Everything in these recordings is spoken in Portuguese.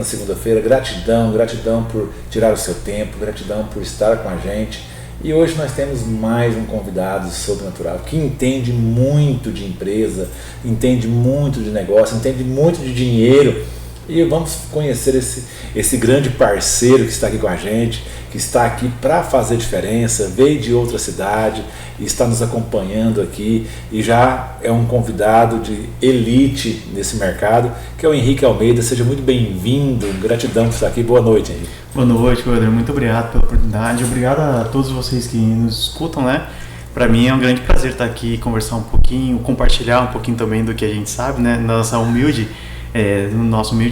Na segunda-feira, gratidão, gratidão por tirar o seu tempo, gratidão por estar com a gente. E hoje nós temos mais um convidado sobrenatural que entende muito de empresa, entende muito de negócio, entende muito de dinheiro. E vamos conhecer esse grande parceiro que está aqui com a gente, que está aqui para fazer diferença, veio de outra cidade e está nos acompanhando aqui e já é um convidado de elite nesse mercado, que é o Henrique Almeida. Seja muito bem-vindo, gratidão por estar aqui. Boa noite, Henrique. Boa noite, Pedro. Muito obrigado pela oportunidade. Obrigado a todos vocês que nos escutam, né? Para mim é um grande prazer estar aqui, conversar um pouquinho, compartilhar um pouquinho também do que a gente sabe, né? No nosso humilde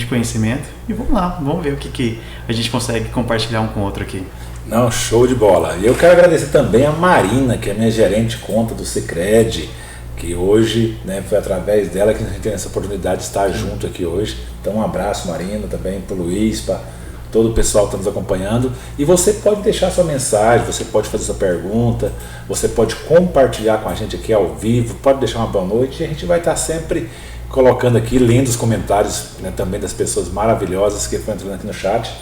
conhecimento. E vamos lá, vamos ver o que a gente consegue compartilhar um com o outro aqui. Não, show de bola. E eu quero agradecer também a Marina, que é minha gerente de conta do Sicredi, que hoje, né, foi através dela que a gente tem essa oportunidade de estar junto aqui hoje. Então um abraço, Marina, também para o Luiz, para todo o pessoal que está nos acompanhando. E você pode deixar sua mensagem, você pode fazer sua pergunta, você pode compartilhar com a gente aqui ao vivo, pode deixar uma boa noite e a gente vai estar sempre colocando aqui, lendo os comentários, né, também das pessoas maravilhosas que estão entrando aqui no chat.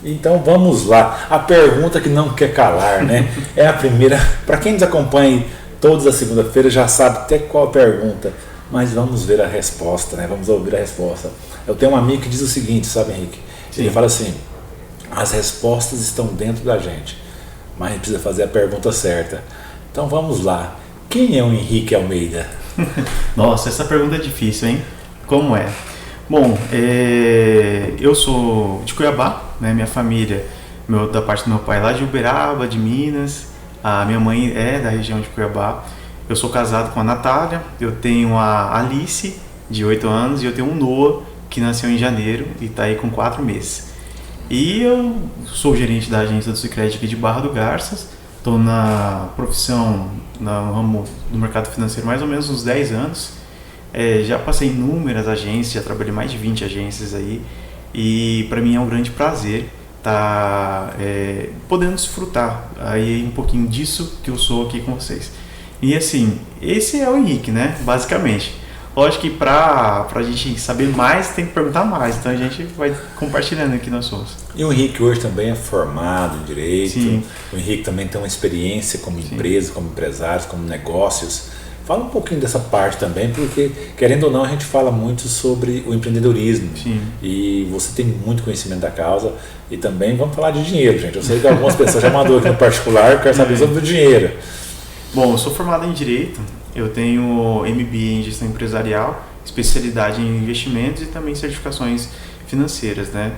Então vamos lá, a pergunta que não quer calar, né? É a primeira, para quem nos acompanha todas as segunda-feiras já sabe até qual a pergunta, mas vamos ver a resposta, né? Vamos ouvir a resposta. Eu tenho um amigo que diz o seguinte, sabe, Henrique? Sim. Ele fala assim: as respostas estão dentro da gente, mas a gente precisa fazer a pergunta certa. Então vamos lá, quem é o Henrique Almeida? Nossa, essa pergunta é difícil, hein? Como é? Bom, eu sou de Cuiabá, né? Minha família, da parte do meu pai, lá de Uberaba, de Minas. A minha mãe é da região de Cuiabá. Eu sou casado com a Natália, eu tenho a Alice, de 8 anos, e eu tenho um Noah, que nasceu em janeiro e está aí com 4 meses. E eu sou gerente da agência do Sicredi aqui de Barra do Garças. Estou na profissão, no ramo do mercado financeiro mais ou menos uns 10 anos. Já passei em inúmeras agências, já trabalhei mais de 20 agências aí. E para mim é um grande prazer estar podendo desfrutar aí um pouquinho disso que eu sou aqui com vocês. E assim, esse é o Henrique, né? Basicamente. Lógico que para a gente saber mais, tem que perguntar mais. Então a gente vai compartilhando aqui nós somos. E o Henrique hoje também é formado em Direito. Sim. O Henrique também tem uma experiência como empresa, como empresário, como negócios. Fala um pouquinho dessa parte também, porque, querendo ou não, a gente fala muito sobre o empreendedorismo. Sim. E você tem muito conhecimento da causa. E também vamos falar de dinheiro, gente. Eu sei que algumas pessoas já mandou aqui no particular, quero saber sobre o dinheiro. Bom, eu sou formado em Direito. Eu tenho MBA em Gestão Empresarial, especialidade em investimentos e também certificações financeiras, né?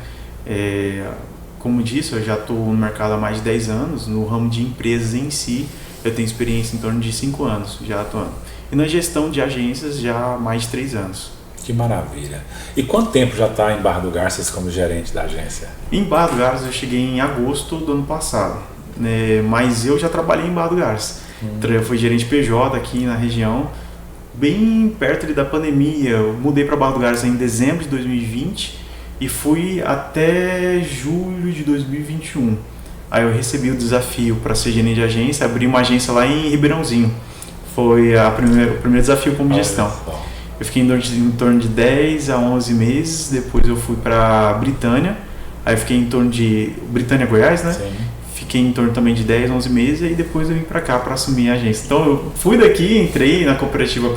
Como disse, eu já estou no mercado há mais de 10 anos, no ramo de empresas em si, eu tenho experiência em torno de 5 anos já atuando. E na gestão de agências já há mais de 3 anos. Que maravilha. E quanto tempo já está em Barra do Garças como gerente da agência? Em Barra do Garças eu cheguei em agosto do ano passado, né? Mas eu já trabalhei em Barra do Garças. Eu fui gerente PJ aqui na região, bem perto ali da pandemia. Eu mudei para Barra do Garças em dezembro de 2020 e fui até julho de 2021. Aí eu recebi o desafio para ser gerente de agência, abri uma agência lá em Ribeirãozinho. Foi o primeiro desafio como gestão. Eu fiquei em torno de 10 a 11 meses, depois eu fui para Britânia, aí eu fiquei em torno de Britânia, Goiás, né? Sim. Fiquei em torno também de 10, 11 meses e aí depois eu vim para cá para assumir a agência. Então eu fui daqui, entrei na cooperativa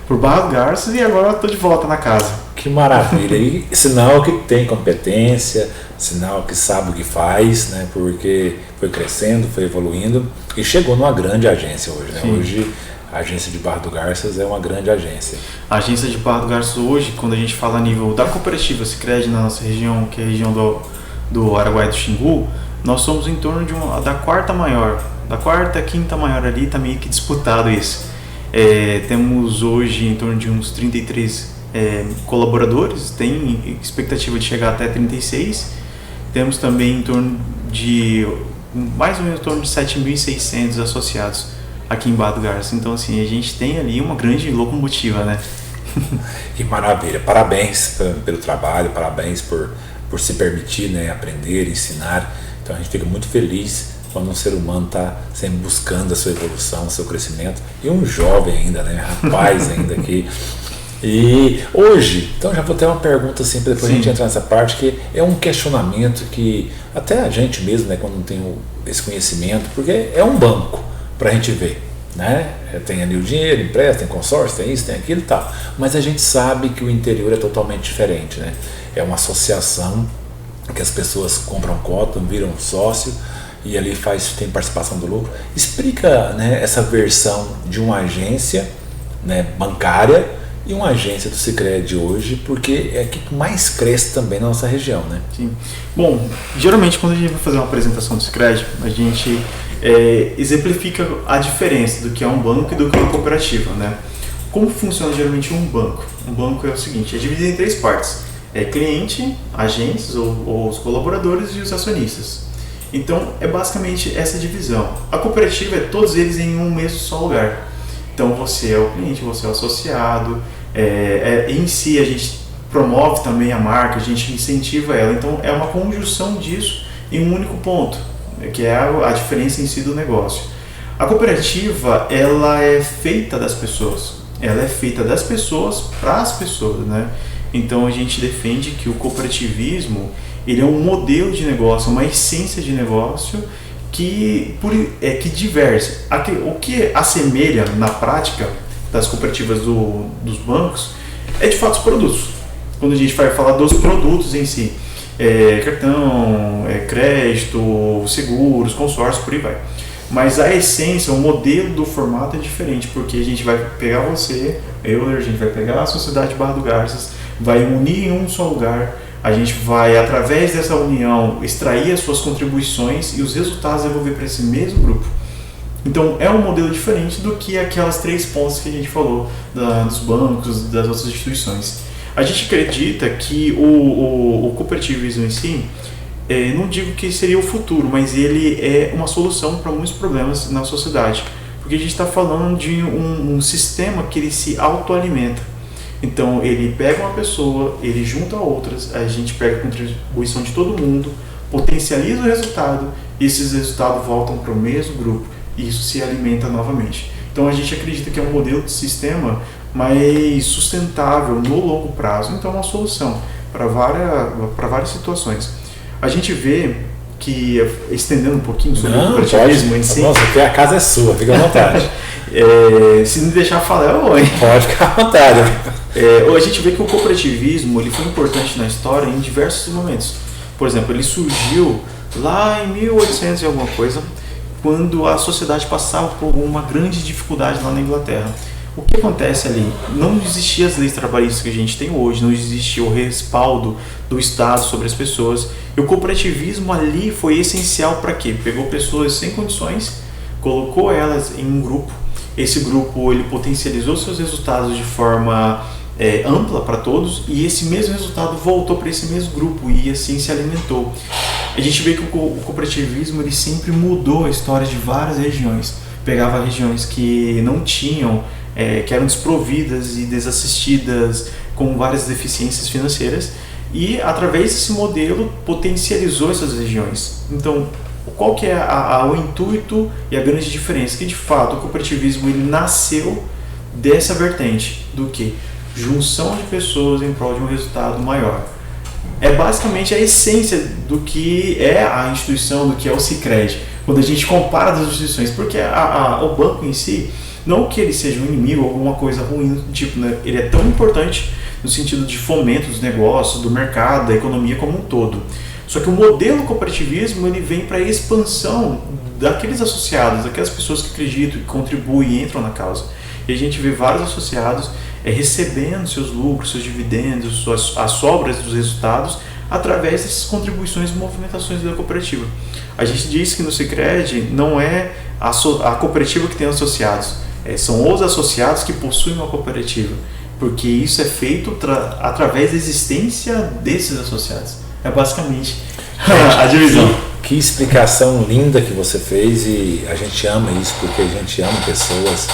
por Barra do Garças e agora estou de volta na casa. Que maravilha! E sinal que tem competência, sinal que sabe o que faz, né? Porque foi crescendo, foi evoluindo e chegou numa grande agência hoje, né? Sim. Hoje a agência de Barra do Garças é uma grande agência. A agência de Barra do Garças hoje, quando a gente fala a nível da cooperativa Sicredi na nossa região, que é a região do Araguaia do Xingu, nós somos em torno da quarta, quinta maior ali, está meio que disputado isso. Temos hoje em torno de uns 33 colaboradores, tem expectativa de chegar até 36. Temos também em torno de mais ou menos em torno de 7.600 associados aqui em Barra do Garças. Então assim, a gente tem ali uma grande locomotiva, né? Que maravilha! Parabéns pelo trabalho, parabéns por se permitir, né, aprender, ensinar. Então a gente fica muito feliz quando um ser humano está sempre buscando a sua evolução, o seu crescimento. E um jovem ainda, né, rapaz ainda aqui. E hoje, então já vou ter uma pergunta assim, para depois a gente entrar nessa parte, que é um questionamento que até a gente mesmo, né, quando não tem esse conhecimento, porque é um banco para a gente ver, né? Tem ali o dinheiro, empresta, tem consórcio, tem isso, tem aquilo e tal, mas a gente sabe que o interior é totalmente diferente, né? É uma associação que as pessoas compram cota, viram sócio e ali tem participação do lucro. Explica, né, essa versão de uma agência, né, bancária e uma agência do Sicredi hoje, porque é a que mais cresce também na nossa região, né? Sim. Bom, geralmente quando a gente vai fazer uma apresentação do Sicredi, a gente exemplifica a diferença do que é um banco e do que é uma cooperativa, né? Como funciona geralmente um banco? Um banco é o seguinte, é dividido em 3 partes. Cliente, agentes ou os colaboradores e os acionistas. Então, é basicamente essa divisão. A cooperativa é todos eles em um mesmo só lugar. Então, você é o cliente, você é o associado. Em si, a gente promove também a marca, a gente incentiva ela. Então, é uma conjunção disso em um único ponto, que é a diferença em si do negócio. A cooperativa, ela é feita das pessoas. Ela é feita das pessoas para as pessoas, né? Então, a gente defende que o cooperativismo ele é um modelo de negócio, uma essência de negócio que diverge. O que assemelha na prática das cooperativas dos bancos é de fato os produtos. Quando a gente vai falar dos produtos em si, cartão, crédito, seguros, consórcio, por aí vai. Mas a essência, o modelo do formato é diferente, porque a gente vai pegar a gente vai pegar a Sociedade Barra do Garças, vai unir em um só lugar, a gente vai, através dessa união, extrair as suas contribuições e os resultados devolver para esse mesmo grupo. Então, é um modelo diferente do que aquelas 3 pontas que a gente falou, dos bancos, das outras instituições. A gente acredita que o cooperativismo em si, não digo que seria o futuro, mas ele é uma solução para muitos problemas na sociedade. Porque a gente está falando de um sistema que ele se autoalimenta. Então, ele pega uma pessoa, ele junta outras, a gente pega a contribuição de todo mundo, potencializa o resultado e esses resultados voltam para o mesmo grupo e isso se alimenta novamente. Então, a gente acredita que é um modelo de sistema mais sustentável no longo prazo. Então, é uma solução para várias situações. A gente vê que, estendendo um pouquinho sobre o cooperativismo em si... Nossa, aqui a casa é sua, fica à vontade. Se me deixar falar, eu vou. Pode ficar à vontade. A gente vê que o cooperativismo ele foi importante na história em diversos momentos. Por exemplo, ele surgiu lá em 1800 e alguma coisa, quando a sociedade passava por uma grande dificuldade lá na Inglaterra. O que acontece ali? Não existiam as leis trabalhistas que a gente tem hoje, não existia o respaldo do Estado sobre as pessoas. E o cooperativismo ali foi essencial para quê? Pegou pessoas sem condições, colocou elas em um grupo. Esse grupo ele potencializou seus resultados de forma ampla para todos e esse mesmo resultado voltou para esse mesmo grupo e assim se alimentou. A gente vê que o cooperativismo ele sempre mudou a história de várias regiões. Pegava regiões que não tinham, que eram desprovidas e desassistidas, com várias deficiências financeiras, e através desse modelo potencializou essas regiões. Então, qual que é o intuito e a grande diferença? Que de fato o cooperativismo ele nasceu dessa vertente do que? Junção de pessoas em prol de um resultado maior. É basicamente a essência do que é a instituição, do que é o Sicredi. Quando a gente compara as instituições, porque o banco em si, não que ele seja um inimigo ou alguma coisa ruim do tipo, né? Ele é tão importante no sentido de fomento dos negócios, do mercado, da economia como um todo. Só que o modelo cooperativismo ele vem para a expansão daqueles associados, daquelas pessoas que acreditam, que contribuem e entram na causa. E a gente vê vários associados recebendo seus lucros, seus dividendos, as sobras dos resultados através dessas contribuições e movimentações da cooperativa. A gente diz que no Sicredi não é a cooperativa que tem associados, são os associados que possuem uma cooperativa, porque isso é feito através da existência desses associados. É basicamente a divisão. Que explicação linda que você fez, e a gente ama isso porque a gente ama pessoas,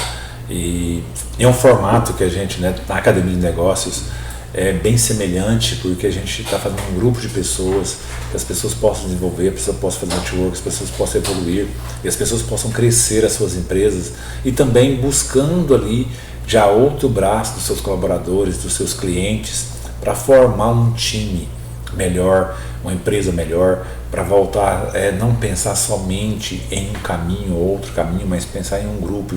e é um formato que a gente, né, na Academia de Negócios, é bem semelhante, porque a gente está fazendo um grupo de pessoas, que as pessoas possam desenvolver, as pessoas possam fazer network, as pessoas possam evoluir, e as pessoas possam crescer as suas empresas, e também buscando ali já outro braço dos seus colaboradores, dos seus clientes, para formar um time melhor, uma empresa melhor, para voltar, não pensar somente em um caminho ou outro caminho, mas pensar em um grupo,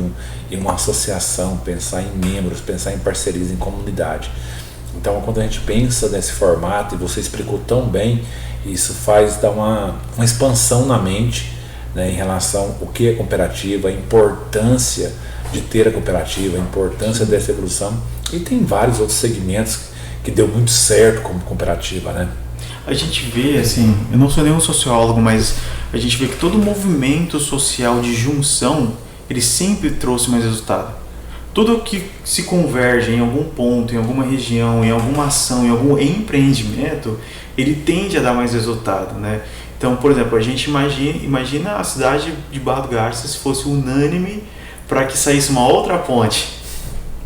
em uma associação, pensar em membros, pensar em parcerias, em comunidade. Então, quando a gente pensa nesse formato, e você explicou tão bem, isso faz dar uma expansão na mente, né, em relação ao que é cooperativa, a importância de ter a cooperativa, a importância dessa evolução. E tem vários outros segmentos que deu muito certo como cooperativa, né? A gente vê, assim, eu não sou nenhum sociólogo, mas a gente vê que todo movimento social de junção, ele sempre trouxe mais resultado. Tudo que se converge em algum ponto, em alguma região, em alguma ação, em algum empreendimento, ele tende a dar mais resultado, né? Então, por exemplo, a gente imagina a cidade de Barra do Garças se fosse unânime para que saísse uma outra ponte,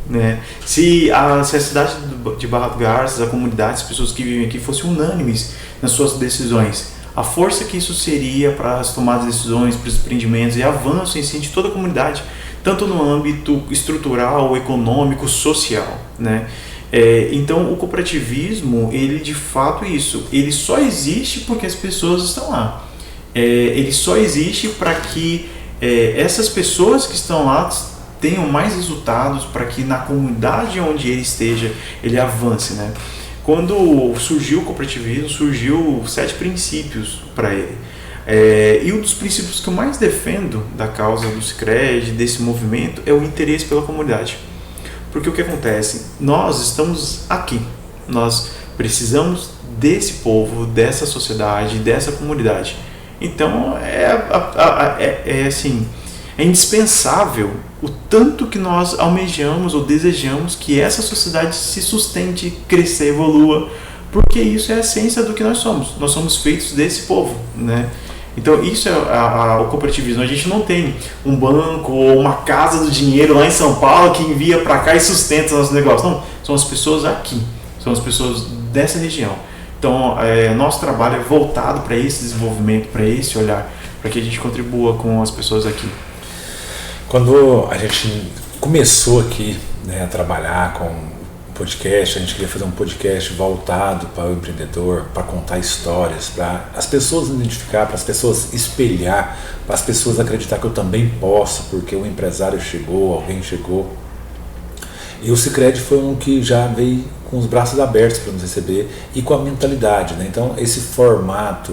né? Se a cidade de Barra do Garças, a comunidade, as pessoas que vivem aqui fossem unânimes nas suas decisões, a força que isso seria para as tomadas de decisões, para os empreendimentos e avanço em si de toda a comunidade, tanto no âmbito estrutural, econômico, social, né? Então o cooperativismo, ele de fato ele só existe porque as pessoas estão lá. Ele só existe para que essas pessoas que estão lá tenham mais resultados, para que na comunidade onde ele esteja, ele avance, né? Quando surgiu o cooperativismo, surgiu 7 princípios para ele. E um dos princípios que eu mais defendo da causa do Sicredi, desse movimento, é o interesse pela comunidade. Porque o que acontece? Nós estamos aqui, nós precisamos desse povo, dessa sociedade, dessa comunidade. Então assim, é indispensável o tanto que nós almejamos ou desejamos que essa sociedade se sustente, cresça, evolua, porque isso é a essência do que nós somos. Nós somos feitos desse povo, né? Então isso é o cooperativismo. A gente não tem um banco ou uma casa do dinheiro lá em São Paulo que envia para cá e sustenta o nosso negócio. Não, são as pessoas aqui, são as pessoas dessa região. Então nosso trabalho é voltado para esse desenvolvimento, para esse olhar, para que a gente contribua com as pessoas aqui. Quando a gente começou aqui, né, a trabalhar com podcast, a gente queria fazer um podcast voltado para o empreendedor, para contar histórias, para as pessoas identificar, para as pessoas espelhar, para as pessoas acreditar que eu também posso, porque o empresário chegou, alguém chegou. E o Sicredi foi um que já veio com os braços abertos para nos receber e com a mentalidade, né? Então esse formato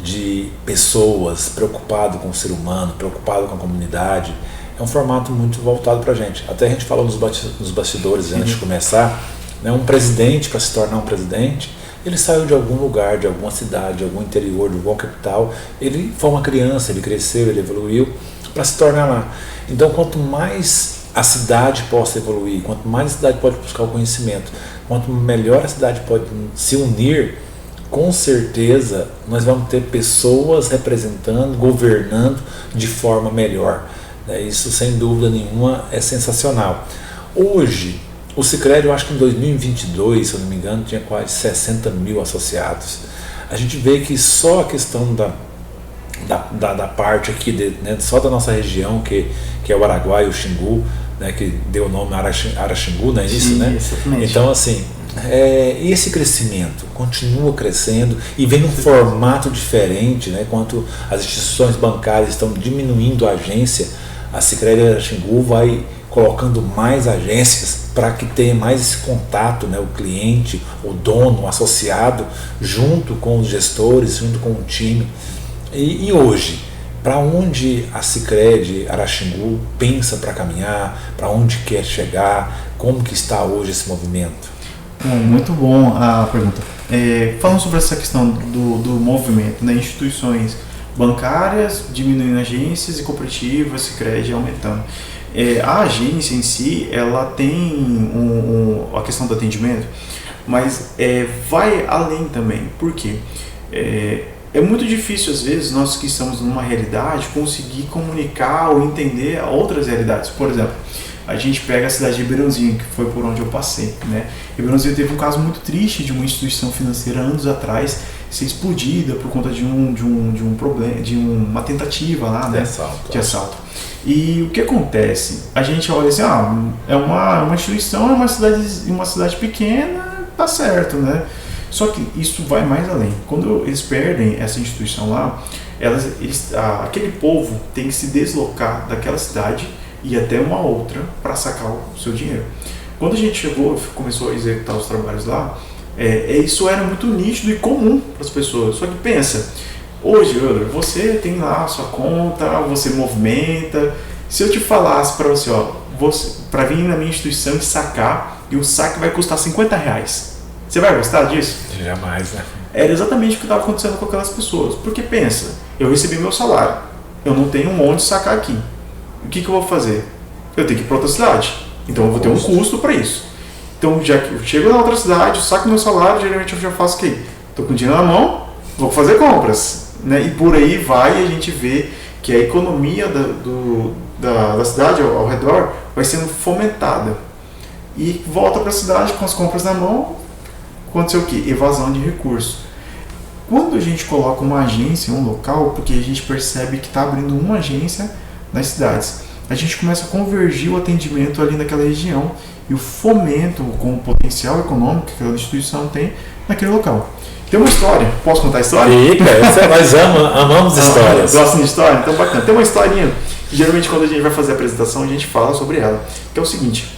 de pessoas preocupado com o ser humano, preocupado com a comunidade, é um formato muito voltado para a gente. Até a gente falou nos bastidores antes de começar, né, um presidente, para se tornar um presidente, ele saiu de algum lugar, de alguma cidade, de algum interior, de alguma capital, ele foi uma criança, ele cresceu, ele evoluiu para se tornar lá. Então, quanto mais a cidade possa evoluir, quanto mais a cidade pode buscar o conhecimento, quanto melhor a cidade pode se unir, com certeza nós vamos ter pessoas representando, governando de forma melhor. Isso, sem dúvida nenhuma, é sensacional. Hoje, o Sicredi, eu acho que em 2022, se eu não me engano, tinha quase 60 mil associados. A gente vê que só a questão da parte aqui, né, só da nossa região, que é o Araguaia e o Xingu, né, que deu o nome Araxingu, não é isso? Sim, né? Exatamente. Então, assim, esse crescimento continua crescendo e vem num formato diferente, né? Enquanto as instituições bancárias estão diminuindo a agência, a Sicredi Araxingu vai colocando mais agências para que tenha mais esse contato, né? O cliente, o dono, o associado, junto com os gestores, junto com o time. E hoje, para onde a Sicredi Araxingu pensa para caminhar, para onde quer chegar, como que está hoje esse movimento? Muito bom a pergunta. Falando sobre essa questão do movimento, né? Instituições bancárias diminuindo agências e cooperativas, Sicredi aumentando. A agência em si, ela tem a questão do atendimento, mas vai além também. Por quê? É muito difícil, às vezes, nós que estamos numa realidade, conseguir comunicar ou entender outras realidades. Por exemplo, a gente pega a cidade de Ribeirãozinho, que foi por onde eu passei, né? Ribeirãozinho teve um caso muito triste de uma instituição financeira anos atrás ser explodida por conta de um problema, de uma tentativa lá, né? De assalto. E o que acontece? A gente olha assim, é uma instituição, é uma cidade pequena, tá certo, né? Só que isso vai mais além. Quando eles perdem essa instituição lá, aquele povo tem que se deslocar daquela cidade e ir até uma outra para sacar o seu dinheiro. Quando a gente chegou, começou a executar os trabalhos lá, isso era muito nítido e comum para as pessoas. Só que pensa, hoje, você tem lá a sua conta, você movimenta. Se eu te falasse para você, para vir na minha instituição e sacar, e o saque vai custar R$50, você vai gostar disso? Jamais, né? Era exatamente o que estava acontecendo com aquelas pessoas. Porque pensa, eu recebi meu salário, eu não tenho onde sacar aqui. O que eu vou fazer? Eu tenho que ir para outra cidade. Então eu vou ter um custo para isso. Então já que eu chego na outra cidade, eu saco meu salário, geralmente eu já faço o quê? Estou com dinheiro na mão, vou fazer compras. Né? E por aí vai, a gente vê que a economia da cidade ao redor vai sendo fomentada. E volta para a cidade com as compras na mão, aconteceu o quê? Evasão de recursos. Quando a gente coloca uma agência em um local, porque a gente percebe que está abrindo uma agência nas cidades, a gente começa a convergir o atendimento ali naquela região e o fomento com o potencial econômico que aquela instituição tem naquele local. Tem uma história, posso contar a história? Fica, nós amamos histórias. Gostam de história? Então bacana. Tem uma historinha que geralmente quando a gente vai fazer a apresentação a gente fala sobre ela, que é o seguinte,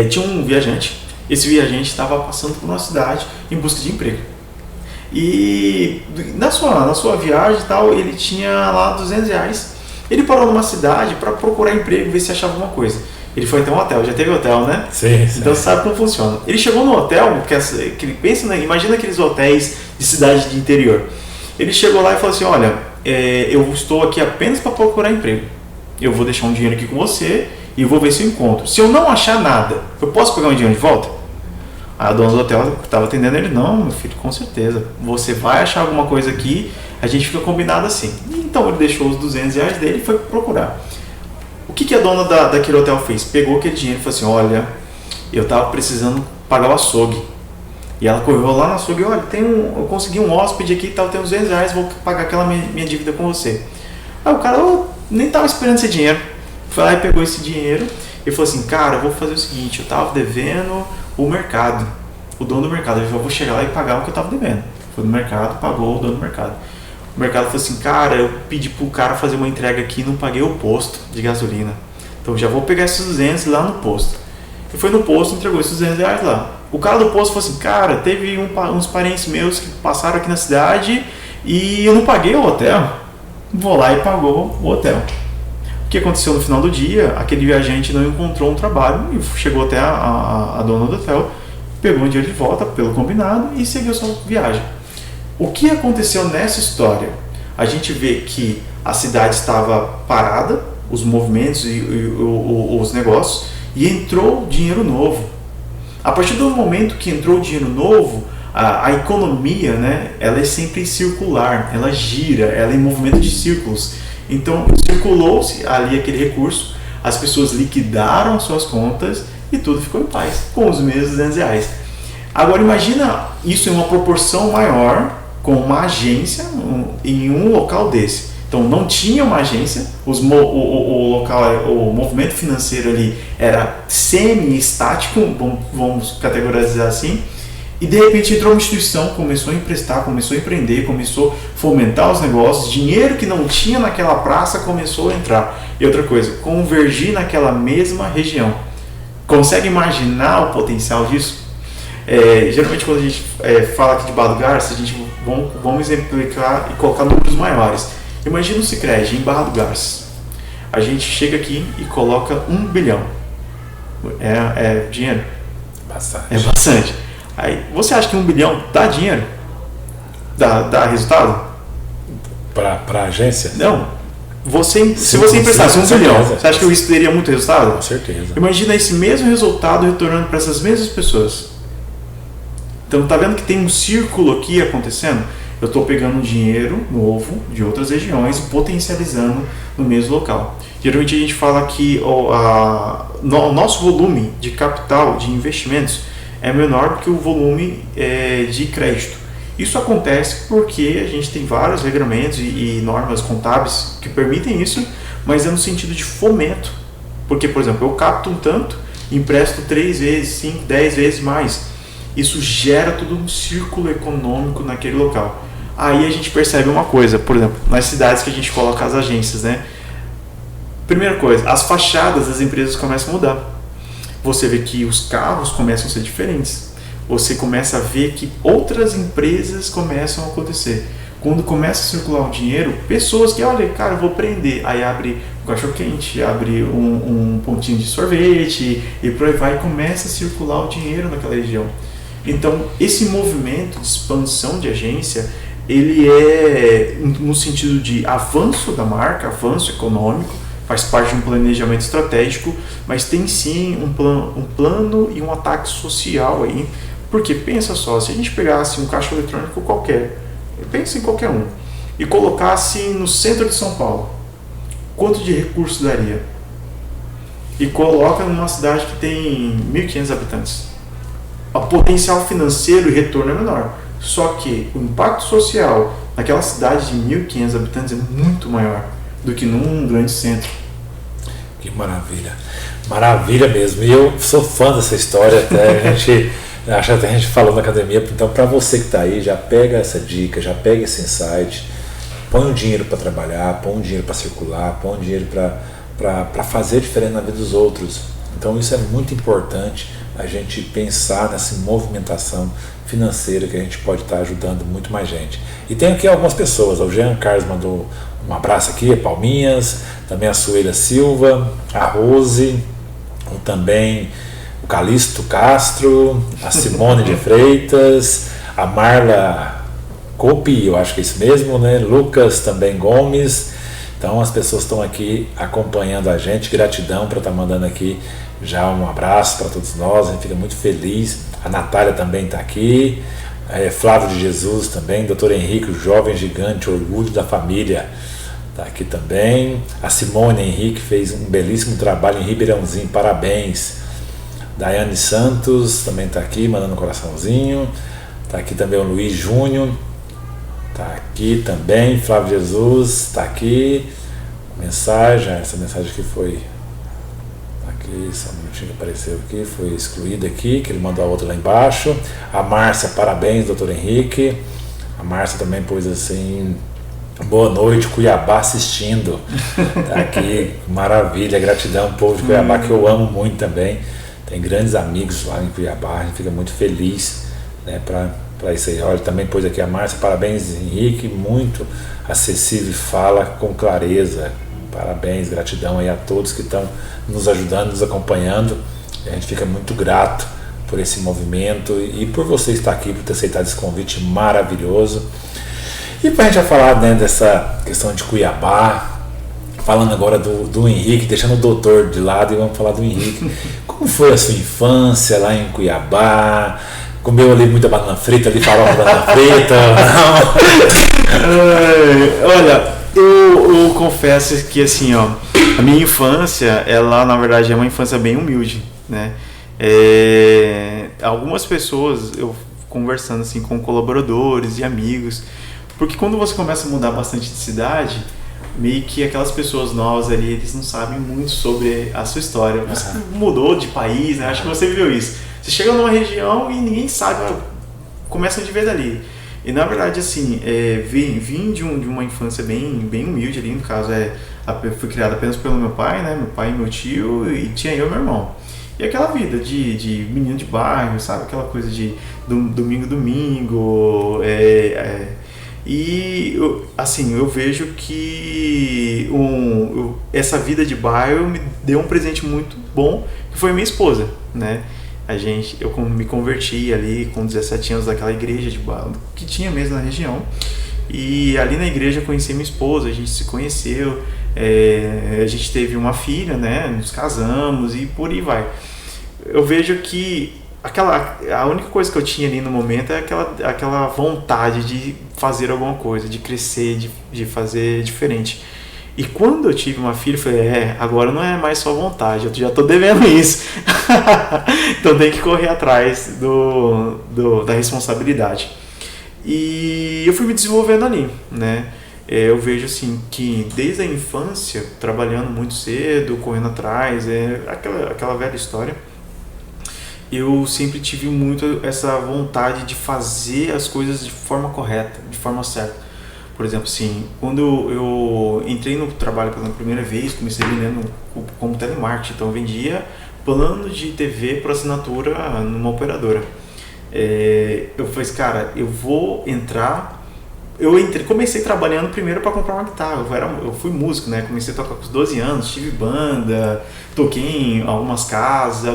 tinha um viajante, esse viajante estava passando por uma cidade em busca de emprego. E na sua viagem e tal, ele tinha lá R$200. Ele parou numa cidade para procurar emprego, ver se achava alguma coisa. Ele foi até um hotel, já teve hotel, né? Sim. Então sabe como funciona. Ele chegou no hotel, que ele pensa, imagina aqueles hotéis de cidade de interior. Ele chegou lá e falou assim, olha, eu estou aqui apenas para procurar emprego. Eu vou deixar um dinheiro aqui com você e vou ver se eu encontro. Se eu não achar nada, eu posso pegar um dinheiro de volta? A dona do hotel que estava atendendo ele, não, meu filho, com certeza. Você vai achar alguma coisa aqui, a gente fica combinado assim. Então ele deixou os R$200 dele e foi procurar. O que a dona daquele hotel fez? Pegou aquele dinheiro e falou assim, olha, eu estava precisando pagar o açougue. E ela correu lá no açougue, olha, eu consegui um hóspede aqui e tal, tem uns R$200, vou pagar aquela minha dívida com você. Aí o cara nem estava esperando esse dinheiro. Foi lá e pegou esse dinheiro e falou assim, cara, eu vou fazer o seguinte, eu estava devendo o mercado, o dono do mercado, eu vou chegar lá e pagar o que eu estava devendo. Foi no mercado, pagou o dono do mercado. O mercado falou assim, cara, eu pedi pro cara fazer uma entrega aqui e não paguei o posto de gasolina. Então já vou pegar esses 200 lá no posto. E foi no posto e entregou esses R$200 lá. O cara do posto falou assim, cara, teve uns parentes meus que passaram aqui na cidade e eu não paguei o hotel. Vou lá e pagou o hotel. O que aconteceu no final do dia? Aquele viajante não encontrou um trabalho e chegou até a dona do hotel, pegou o dinheiro de volta pelo combinado e seguiu sua viagem. O que aconteceu nessa história? A gente vê que a cidade estava parada, os movimentos e os negócios, e entrou dinheiro novo. A partir do momento que entrou dinheiro novo, a economia, né, ela é sempre circular, ela gira, ela é em movimento de círculos. Então circulou-se ali aquele recurso, as pessoas liquidaram suas contas e tudo ficou em paz, com os mesmos R$200. Agora imagina isso em uma proporção maior, com uma agência em um local desse. Então não tinha uma agência, o movimento financeiro ali era semi-estático, vamos categorizar assim, e de repente entrou uma instituição, começou a emprestar, começou a empreender, começou a fomentar os negócios, dinheiro que não tinha naquela praça começou a entrar. E outra coisa, convergir naquela mesma região. Consegue imaginar o potencial disso? Geralmente quando a gente fala aqui de Barra do Garças, a gente vamos exemplificar e colocar números maiores. Imagina o Sicredi em Barra do Garças. A gente chega aqui e coloca 1 bilhão. É dinheiro? Bastante. É bastante. Aí, você acha que 1 bilhão dá dinheiro? Dá resultado? Para a agência? Não. Se você emprestasse 1 bilhão, você acha que isso teria muito resultado? Com certeza. Imagina esse mesmo resultado retornando para essas mesmas pessoas. Então, tá vendo que tem um círculo aqui acontecendo? Eu estou pegando dinheiro novo de outras regiões e potencializando no mesmo local. Geralmente a gente fala que o nosso volume de capital, de investimentos, é menor do que o volume de crédito. Isso acontece porque a gente tem vários regramentos e normas contábeis que permitem isso, mas é no sentido de fomento. Porque, por exemplo, eu capto um tanto, empresto 3 vezes, 5, 10 vezes mais. Isso gera todo um círculo econômico naquele local. Aí a gente percebe uma coisa, por exemplo, nas cidades que a gente coloca as agências, né? Primeira coisa, as fachadas das empresas começam a mudar. Você vê que os carros começam a ser diferentes. Você começa a ver que outras empresas começam a acontecer. Quando começa a circular o dinheiro, pessoas que, olha, cara, eu vou prender. Aí abre um cachorro-quente, abre um pontinho de sorvete e por aí vai, e começa a circular o dinheiro naquela região. Então, esse movimento de expansão de agência, ele é no sentido de avanço da marca, avanço econômico, faz parte de um planejamento estratégico, mas tem sim um plano e um ataque social aí. Porque pensa só, se a gente pegasse um caixa eletrônico qualquer, pensa em qualquer um, e colocasse no centro de São Paulo, quanto de recurso daria? E coloca numa cidade que tem 1.500 habitantes. O potencial financeiro e retorno é menor. Só que o impacto social naquela cidade de 1.500 habitantes é muito maior do que num grande centro. Que maravilha. Maravilha mesmo. E eu sou fã dessa história, até a gente falou na academia. Então, para você que está aí, já pega essa dica, já pega esse insight, põe um dinheiro para trabalhar, põe um dinheiro para circular, põe um dinheiro para fazer diferente na vida dos outros. Então, isso é muito importante, a gente pensar nessa movimentação financeira que a gente pode estar ajudando muito mais gente. E tem aqui algumas pessoas, o Jean Carlos mandou um abraço aqui, a Palminhas, também a Suela Silva, a Rose, também o Calixto Castro, a Simone de Freitas, a Marla Copi, eu acho que é isso mesmo, né? Lucas também Gomes. Então as pessoas estão aqui acompanhando a gente, gratidão por estar mandando aqui já um abraço para todos nós, a gente fica muito feliz. A Natália também está aqui, Flávio de Jesus também, Dr. Henrique, o jovem gigante, orgulho da família, está aqui também. A Simone Henrique fez um belíssimo trabalho em Ribeirãozinho, parabéns. Daiane Santos também está aqui, mandando um coraçãozinho. Está aqui também o Luiz Júnior, está aqui também, Flávio Jesus, está aqui. Mensagem, essa mensagem aqui foi... Aqui, só um minutinho que apareceu aqui, foi excluída aqui, que ele mandou a outra lá embaixo. A Márcia, parabéns, doutor Henrique. A Márcia também pôs assim... Boa noite, Cuiabá assistindo. Tá aqui, maravilha, gratidão, povo de Cuiabá, que eu amo muito também. Tem grandes amigos lá em Cuiabá, a gente fica muito feliz, né, para isso aí. Olha, também pôs aqui a Márcia, parabéns, Henrique, muito acessível e fala com clareza. Parabéns, gratidão aí a todos que estão nos ajudando, nos acompanhando. A gente fica muito grato por esse movimento e por você estar aqui, por ter aceitado esse convite maravilhoso. E para a gente já falar, né, dessa questão de Cuiabá, falando agora do Henrique, deixando o doutor de lado e vamos falar do Henrique. Como foi a sua infância lá em Cuiabá? Comeu ali muita banana frita, ali farofa banana frita? Olha, eu confesso que assim, ó, a minha infância, ela na verdade é uma infância bem humilde, né? Algumas pessoas, eu conversando assim com colaboradores e amigos, porque quando você começa a mudar bastante de cidade, meio que aquelas pessoas novas ali, eles não sabem muito sobre a sua história. Você mudou de país, né? Acho que você viu isso. Você chega numa região e ninguém sabe, começa de vez ali. E na verdade, assim, vim de uma infância bem humilde ali, no caso, eu fui criado apenas pelo meu pai, né? Meu pai e meu tio, e tinha eu e meu irmão. E aquela vida de menino de bairro, sabe? Aquela coisa de domingo. E assim, eu vejo que essa vida de bairro me deu um presente muito bom, que foi minha esposa, né? Eu me converti ali com 17 anos daquela igreja de bairro, que tinha mesmo na região. E ali na igreja eu conheci minha esposa, a gente se conheceu, a gente teve uma filha, né? Nos casamos e por aí vai. Eu vejo que a única coisa que eu tinha ali no momento é aquela vontade de fazer alguma coisa, de crescer, de fazer diferente. E quando eu tive uma filha, eu falei, agora não é mais só vontade, eu já tô devendo isso. Então tem que correr atrás da responsabilidade. E eu fui me desenvolvendo ali, né? Eu vejo assim que desde a infância, trabalhando muito cedo, correndo atrás, aquela velha história, eu sempre tive muito essa vontade de fazer as coisas de forma correta, de forma certa. Por exemplo, assim, quando eu entrei no trabalho pela primeira vez, comecei vendendo como telemarketing, então eu vendia plano de TV por assinatura numa operadora. Eu falei assim, cara, eu vou entrar. Comecei trabalhando primeiro para comprar uma guitarra. Eu fui músico, né? Comecei a tocar com os 12 anos, tive banda, toquei em algumas casas,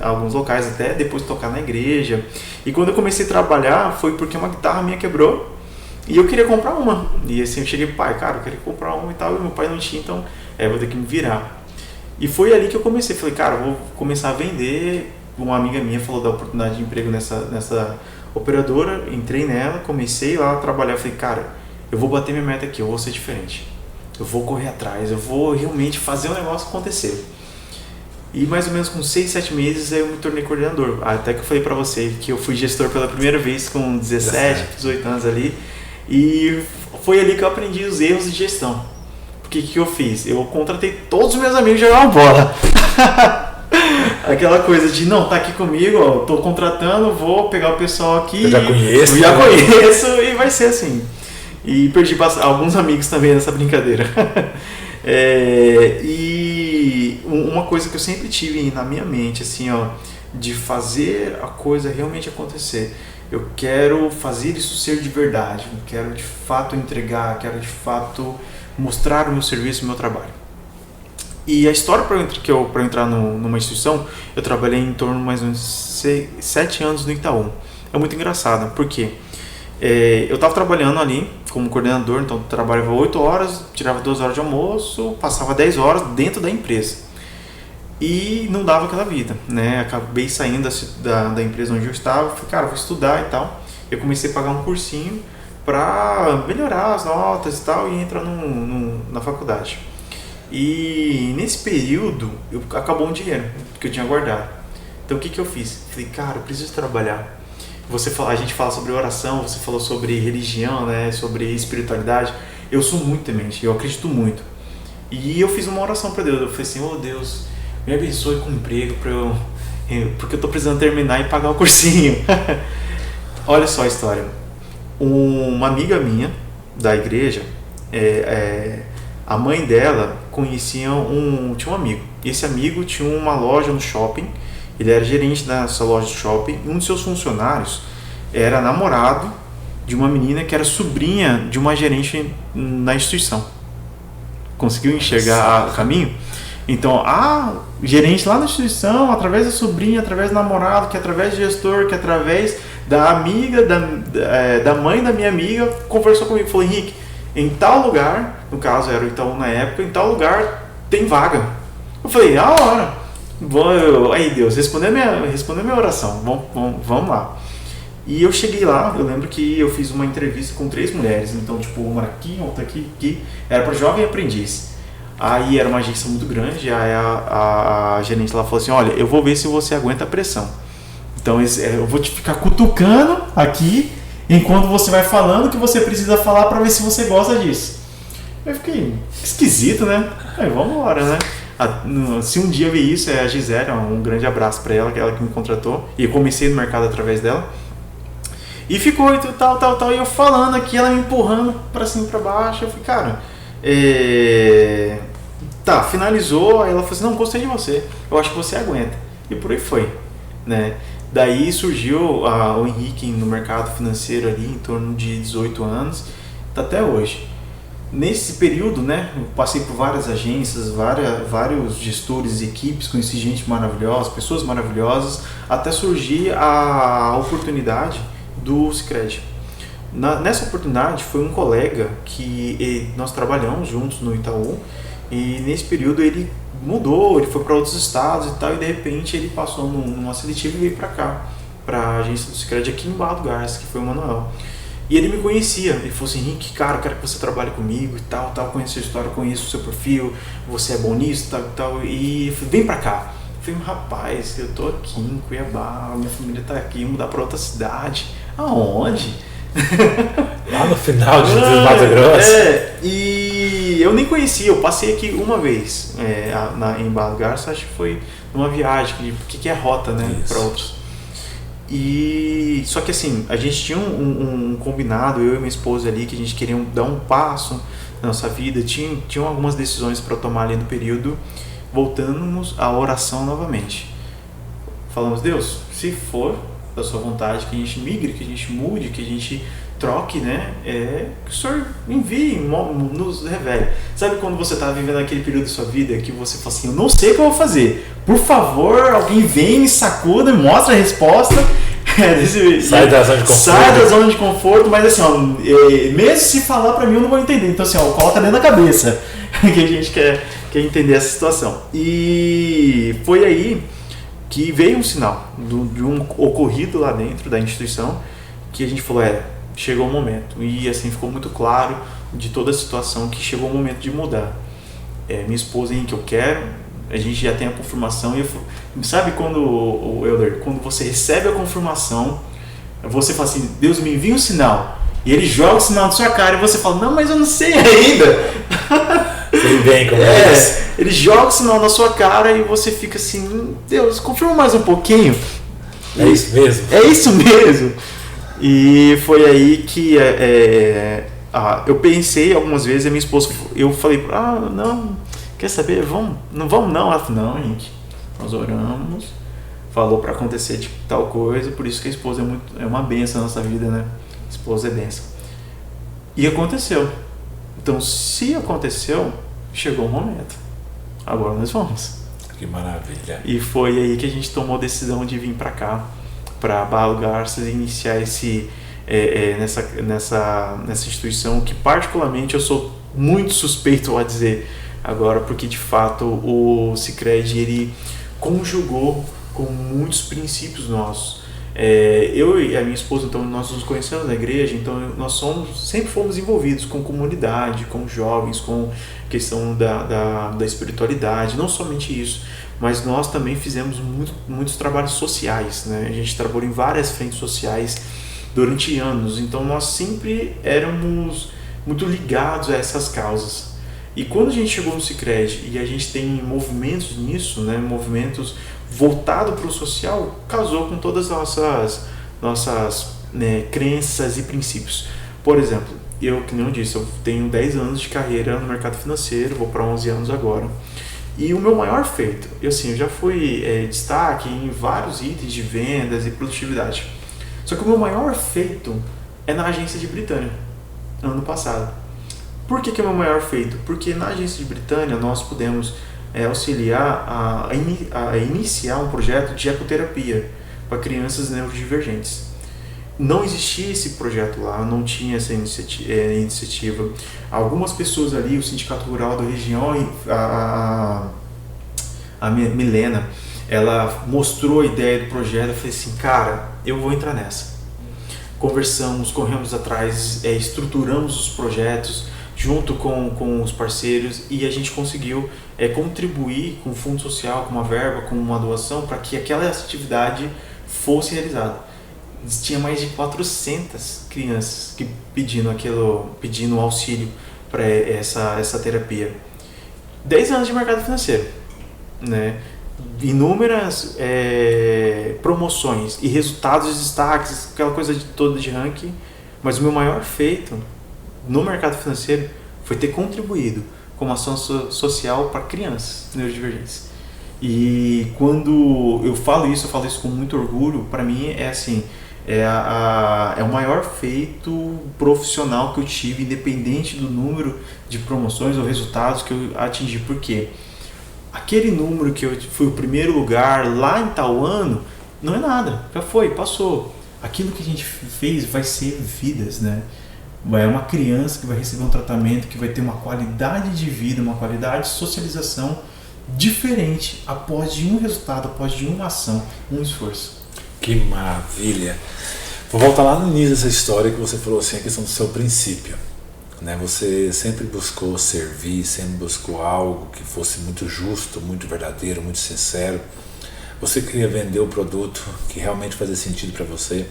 alguns locais até, depois tocar na igreja. E quando eu comecei a trabalhar foi porque uma guitarra minha quebrou e eu queria comprar uma. E assim eu cheguei, pai, cara, eu queria comprar uma e tal, e meu pai não tinha, então vou ter que me virar. E foi ali que eu comecei, falei, cara, vou começar a vender. Uma amiga minha falou da oportunidade de emprego nessa operadora, entrei nela, comecei lá a trabalhar, falei, cara, eu vou bater minha meta aqui, eu vou ser diferente, eu vou correr atrás, eu vou realmente fazer o negócio acontecer. E mais ou menos com 6, 7 meses eu me tornei coordenador, até que eu falei pra você que eu fui gestor pela primeira vez com 17, 18 anos ali, e foi ali que eu aprendi os erros de gestão. Porque que eu fiz? Eu contratei todos os meus amigos a jogar uma bola. Aquela coisa de, não, tá aqui comigo, ó, tô contratando, vou pegar o pessoal aqui. Eu já conheço. E vai ser assim. E perdi alguns amigos também nessa brincadeira. E uma coisa que eu sempre tive na minha mente, assim, ó, de fazer a coisa realmente acontecer. Eu quero fazer isso ser de verdade, eu quero de fato entregar, quero de fato mostrar o meu serviço, o meu trabalho. E a história para eu entrar numa instituição, eu trabalhei em torno de mais uns 7 anos no Itaú. É muito engraçado, porque eu estava trabalhando ali como coordenador, então eu trabalhava 8 horas, tirava 2 horas de almoço, passava 10 horas dentro da empresa. E não dava aquela vida, né? Acabei saindo da empresa onde eu estava, falei, cara, vou estudar e tal. Eu comecei a pagar um cursinho para melhorar as notas e tal e entrar na faculdade. E nesse período acabou um dinheiro que eu tinha guardado. Então o que eu fiz? Falei, cara, eu preciso trabalhar. A gente fala sobre oração, você falou sobre religião, né? Sobre espiritualidade. Eu sou muito temente, eu acredito muito. E eu fiz uma oração para Deus. Eu falei assim, oh Deus, me abençoe com um emprego porque eu tô precisando terminar e pagar o cursinho. Olha só a história. Uma amiga minha da igreja, a mãe dela tinha um amigo. E esse amigo tinha uma loja no shopping, ele era gerente dessa loja de shopping, e um de seus funcionários era namorado de uma menina que era sobrinha de uma gerente na instituição. Conseguiu enxergar o caminho? Então, a gerente lá na instituição, através da sobrinha, através do namorado, que através do gestor, que através da amiga, da mãe da minha amiga, conversou comigo, falou, Henrique, em tal lugar, no caso era o Itaú na época, em tal lugar tem vaga. Eu falei, a hora. Aí Deus, respondeu minha oração, vamos lá. E eu cheguei lá, eu lembro que eu fiz uma entrevista com 3 mulheres, então tipo, uma aqui, outra aqui, era para jovem aprendiz. Aí era uma agência muito grande, aí a gerente lá falou assim, olha, eu vou ver se você aguenta a pressão. Então eu vou te ficar cutucando aqui, enquanto você vai falando o que você precisa falar para ver se você gosta disso. Eu fiquei esquisito, né? Aí vamos embora, né? Se um dia ver isso, é a Gisele, um grande abraço para ela, que é ela que me contratou. E eu comecei no mercado através dela. E ficou e tal, e eu falando aqui, ela me empurrando para cima e para baixo. Eu falei, cara, tá, finalizou. Aí ela falou assim, não, gostei de você, eu acho que você aguenta. E por aí foi, né? Daí surgiu o Henrique no mercado financeiro ali, em torno de 18 anos, tá até hoje. Nesse período, né, eu passei por várias agências, vários gestores, equipes, conheci gente maravilhosa, pessoas maravilhosas, até surgir a oportunidade do Sicredi. Nessa oportunidade foi um colega que nós trabalhamos juntos no Itaú, e nesse período ele mudou, ele foi para outros estados e tal, e de repente ele passou numa seletiva e veio para cá, para a agência do Sicredi aqui em Barra do Garça, que foi o Manuel. E ele me conhecia, ele falou assim, Henrique, cara, eu quero que você trabalhe comigo e tal, conheço a sua história, conheço o seu perfil, você é bom nisso, tal, e vem pra cá. Eu falei, rapaz, eu tô aqui em Cuiabá, minha família tá aqui, mudar pra outra cidade. Aonde? Lá no final de Mato Grosso. E eu nem conhecia, eu passei aqui uma vez em Barra Garça, acho que foi numa viagem, que é rota, né, para outros. E só que assim, a gente tinha um combinado, eu e minha esposa ali, que a gente queria dar um passo na nossa vida, tinham algumas decisões para tomar ali no período, voltamos à oração novamente. Falamos, Deus, se for da sua vontade, que a gente migre, que a gente mude, que a gente troque, né? Que o Senhor envie, nos revele. Sabe quando você está vivendo aquele período da sua vida que você fala assim, eu não sei o que eu vou fazer. Por favor, alguém vem, me sacuda, me mostra a resposta. Sai da zona de conforto. Sai da zona de conforto, mas assim, ó, mesmo se falar para mim, eu não vou entender. Então assim, ó, coloca dentro da cabeça que a gente quer entender essa situação. E foi aí que veio um sinal de um ocorrido lá dentro da instituição, que a gente falou, chegou o momento. E assim, ficou muito claro de toda a situação que chegou o momento de mudar. Minha esposa, que eu quero, a gente já tem a confirmação. Sabe quando, Elder, quando você recebe a confirmação, você fala assim, Deus me envia um sinal, e ele joga o sinal na sua cara, e você fala, não, mas eu não sei ainda. Ele vem com ele joga o sinal na sua cara e você fica assim, Deus, confirma mais um pouquinho. É isso mesmo? É isso mesmo. E foi aí que eu pensei algumas vezes, a minha esposa, eu falei, não, quer saber, não vamos não. Ela falou, não, gente, nós oramos, falou para acontecer de tal coisa, por isso que a esposa é uma bênção na nossa vida, né? A esposa é bênção. E aconteceu. Então, se aconteceu, chegou o momento. Agora nós vamos. Que maravilha. E foi aí que a gente tomou a decisão de vir para cá, para Barra do Garças, e iniciar nessa instituição que particularmente eu sou muito suspeito a dizer agora, porque de fato o Sicredi ele conjugou com muitos princípios nossos. Eu e a minha esposa, então, nós nos conhecemos na igreja, então nós sempre fomos envolvidos com comunidade, com jovens, com questão da espiritualidade, não somente isso, mas nós também fizemos muitos trabalhos sociais, né? A gente trabalhou em várias frentes sociais durante anos, então nós sempre éramos muito ligados a essas causas. E quando a gente chegou no Sicredi e a gente tem movimentos nisso, né, movimentos voltados para o social, casou com todas as nossas crenças e princípios. Por exemplo, eu, que nem eu disse, eu tenho 10 anos de carreira no mercado financeiro, vou para 11 anos agora. E o meu maior feito, eu já fui destaque em vários itens de vendas e produtividade. Só que o meu maior feito é na agência de Britânia, ano passado. Por que é o meu maior feito? Porque na agência de Britânia nós pudemos auxiliar a iniciar um projeto de ecoterapia para crianças neurodivergentes. Não existia esse projeto lá, não tinha essa iniciativa. Algumas pessoas ali, o Sindicato Rural da região, a Milena, ela mostrou a ideia do projeto. Eu falei assim, cara, eu vou entrar nessa. Conversamos, corremos atrás, estruturamos os projetos junto com os parceiros, e a gente conseguiu contribuir com o fundo social, com uma verba, com uma doação, para que aquela atividade fosse realizada. Tinha mais de 400 crianças que pedindo auxílio para essa terapia. 10 anos de mercado financeiro, né? Inúmeras promoções e resultados, destaques, aquela coisa toda de ranking, mas o meu maior feito no mercado financeiro foi ter contribuído com uma ação social para crianças neurodivergentes. E quando eu falo isso com muito orgulho. Para mim é o maior feito profissional que eu tive, independente do número de promoções ou resultados que eu atingi. Porque aquele número que eu fui o primeiro lugar lá em tal ano não é nada, já foi, passou. Aquilo que a gente fez vai ser vidas, né? É uma criança que vai receber um tratamento, que vai ter uma qualidade de vida, uma qualidade de socialização diferente após de um resultado, após de uma ação, um esforço. Que maravilha! Vou voltar lá no início dessa história que você falou assim, a questão do seu princípio, né? Você sempre buscou servir, sempre buscou algo que fosse muito justo, muito verdadeiro, muito sincero. Você queria vender o produto que realmente fazia sentido para você.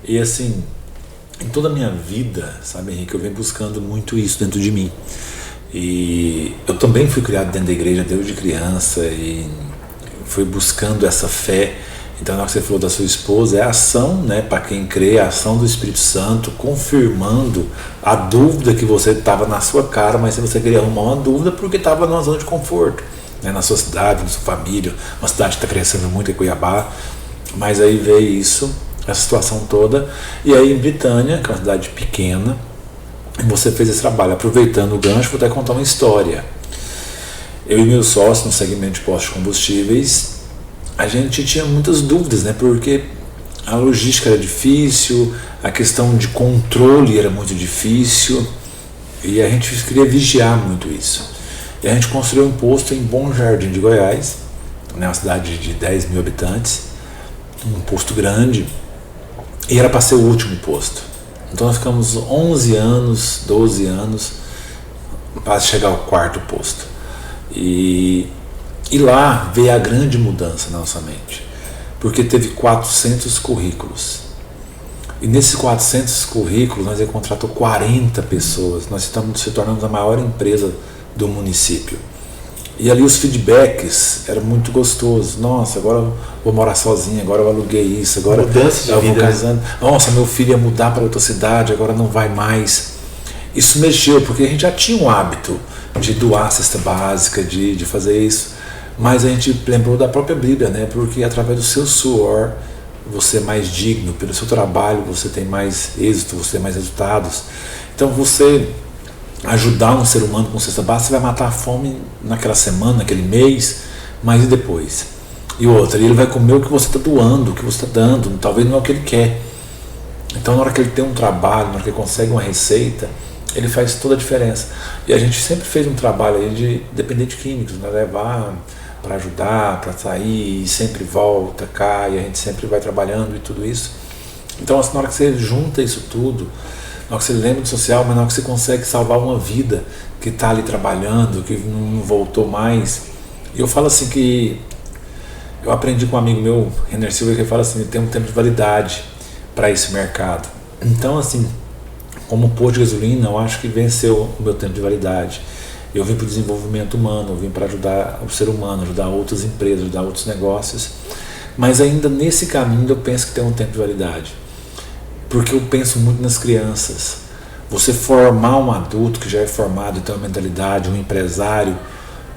E assim, em toda a minha vida, sabe, Henrique, eu venho buscando muito isso dentro de mim. E eu também fui criado dentro da igreja desde criança e fui buscando essa fé. Então, na hora que você falou da sua esposa, é a ação, né, para quem crê, a ação do Espírito Santo, confirmando a dúvida que você estava na sua cara, mas se você queria arrumar uma dúvida porque estava numa zona de conforto, né, na sua cidade, na sua família, uma cidade que está crescendo muito em Cuiabá, mas aí veio isso, essa situação toda, e aí em Britânia, que é uma cidade pequena, você fez esse trabalho. Aproveitando o gancho, vou até contar uma história. Eu e meu sócio, no segmento de postos de combustíveis, a gente tinha muitas dúvidas, né? Porque a logística era difícil, a questão de controle era muito difícil e a gente queria vigiar muito isso. E a gente construiu um posto em Bom Jardim de Goiás, né? Uma cidade de 10 mil habitantes, um posto grande, e era para ser o último posto. Então nós ficamos 11 anos, 12 anos para chegar ao quarto posto. E lá veio a grande mudança na nossa mente, porque teve 400 currículos. E nesses 400 currículos nós contratou 40 pessoas, nós estamos se tornando a maior empresa do município. E ali os feedbacks eram muito gostosos. Nossa, agora eu vou morar sozinho, agora eu aluguei isso, agora mudança de vida, vou casando. Nossa, meu filho ia mudar para outra cidade, agora não vai mais. Isso mexeu, porque a gente já tinha um hábito de doar a cesta básica, de fazer isso. Mas a gente lembrou da própria Bíblia, né? Porque através do seu suor você é mais digno, pelo seu trabalho você tem mais êxito, você tem mais resultados. Então você ajudar um ser humano com cesta básica, você vai matar a fome naquela semana, naquele mês, mas e depois? E outra, ele vai comer o que você está doando, o que você está dando, talvez não é o que ele quer. Então na hora que ele tem um trabalho, na hora que ele consegue uma receita, ele faz toda a diferença. E a gente sempre fez um trabalho aí de dependente químicos, né? Levar para ajudar, para sair, e sempre volta, cai, a gente sempre vai trabalhando e tudo isso. Então assim, na hora que você junta isso tudo, na hora que você lembra do social, mas na hora que você consegue salvar uma vida que está ali trabalhando, que não voltou mais. E eu falo assim que eu aprendi com um amigo meu, Renner Silva, que ele fala assim, tem um tempo de validade para esse mercado. Então assim, como posto de gasolina, eu acho que venceu o meu tempo de validade. Eu vim para o desenvolvimento humano, eu vim para ajudar o ser humano, ajudar outras empresas, ajudar outros negócios. Mas ainda nesse caminho eu penso que tem um tempo de validade. Porque eu penso muito nas crianças. Você formar um adulto que já é formado e tem uma mentalidade, um empresário,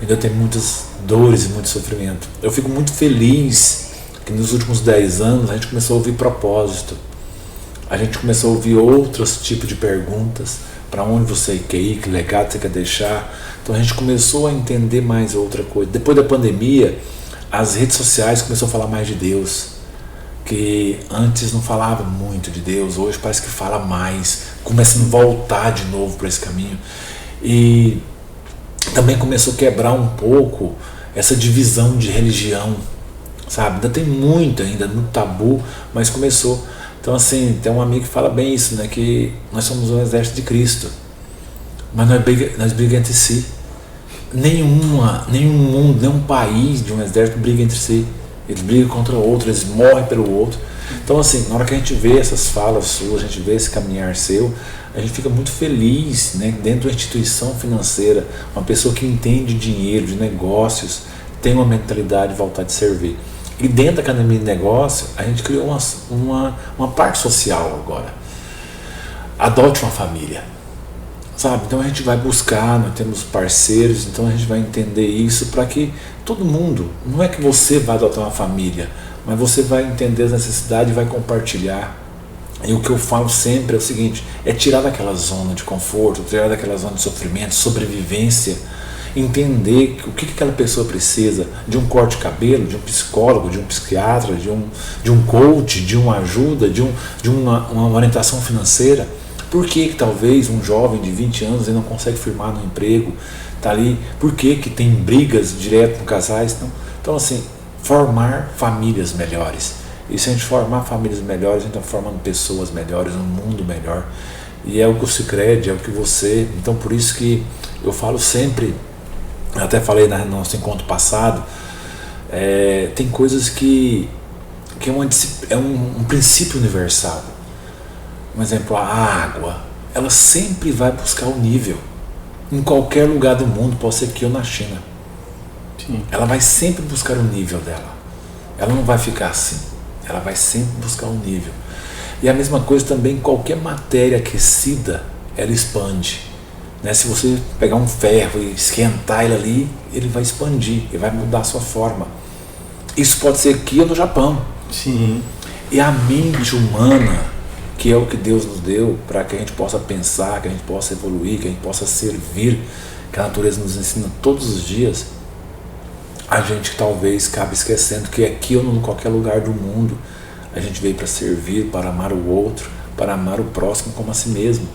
ainda tem muitas dores e muito sofrimento. Eu fico muito feliz que nos últimos 10 anos a gente começou a ouvir propósito. A gente começou a ouvir outros tipos de perguntas. Para onde você quer ir, que legado você quer deixar. Então a gente começou a entender mais outra coisa. Depois da pandemia, as redes sociais começaram a falar mais de Deus. Que antes não falava muito de Deus, hoje parece que fala mais, começando a voltar de novo para esse caminho. E também começou a quebrar um pouco essa divisão de religião, sabe? Ainda tem muito tabu, mas começou. Então assim, tem um amigo que fala bem isso, né? Que nós somos um exército de Cristo, mas nós brigamos entre si. Nenhum mundo, nenhum país de um exército briga entre si. Eles brigam contra o outro, eles morrem pelo outro. Então assim, na hora que a gente vê essas falas suas, a gente vê esse caminhar seu, a gente fica muito feliz, né? Dentro de uma instituição financeira, uma pessoa que entende dinheiro, de negócios, tem uma mentalidade de voltar de servir. E dentro da academia de negócio, a gente criou uma parte social agora. Adote uma família, sabe? Então a gente vai buscar, nós temos parceiros, então a gente vai entender isso para que todo mundo, não é que você vai adotar uma família, mas você vai entender as necessidades e vai compartilhar. E o que eu falo sempre é o seguinte, é tirar daquela zona de conforto, tirar daquela zona de sofrimento, sobrevivência, entender o que aquela pessoa precisa, de um corte de cabelo, de um psicólogo, de um psiquiatra, de um coach, de uma ajuda, de uma orientação financeira. Por que talvez um jovem de 20 anos ele não consegue firmar no emprego, tá ali? Por que tem brigas direto com casais? Então assim, formar famílias melhores. E se a gente formar famílias melhores, a gente está formando pessoas melhores, um mundo melhor. E é o que o Sicredi, é o que você... Então por isso que eu falo sempre, eu até falei no nosso encontro passado, tem coisas que é um princípio universal. Um exemplo, a água, ela sempre vai buscar o nível. Em qualquer lugar do mundo, pode ser aqui ou na China. Sim. Ela vai sempre buscar o nível dela. Ela não vai ficar assim. Ela vai sempre buscar um nível. E a mesma coisa também, qualquer matéria aquecida, ela expande. Né? Se você pegar um ferro e esquentar ele ali, ele vai expandir, ele vai mudar a sua forma. Isso pode ser aqui ou no Japão. Sim. E a mente humana, que é o que Deus nos deu para que a gente possa pensar, que a gente possa evoluir, que a gente possa servir, que a natureza nos ensina todos os dias, a gente talvez acabe esquecendo que aqui ou em qualquer lugar do mundo a gente veio para servir, para amar o outro, para amar o próximo como a si mesmo.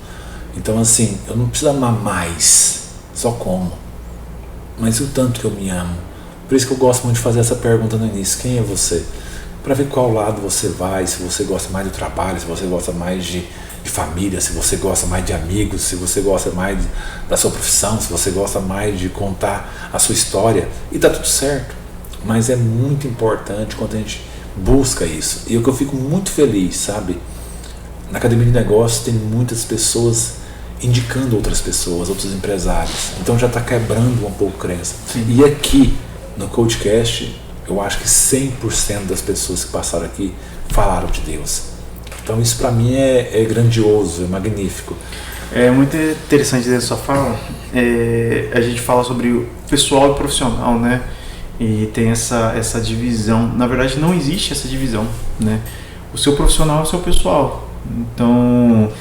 Então assim, eu não preciso amar mais, só como, mas o tanto que eu me amo. Por isso que eu gosto muito de fazer essa pergunta no início: quem é você? Para ver qual lado você vai, se você gosta mais do trabalho, se você gosta mais de família, se você gosta mais de amigos, se você gosta mais da sua profissão, se você gosta mais de contar a sua história, e tá tudo certo. Mas é muito importante quando a gente busca isso. E o que eu fico muito feliz, sabe? Na Academia de Negócios tem muitas pessoas indicando outras pessoas, outros empresários. Então já está quebrando um pouco a crença. Sim. E aqui no Coachcast, eu acho que 100% das pessoas que passaram aqui falaram de Deus. Então isso para mim é grandioso, é magnífico. É muito interessante dessa sua fala. A gente fala sobre o pessoal e profissional, né? E tem essa divisão. Na verdade não existe essa divisão, né? O seu profissional é o seu pessoal. Então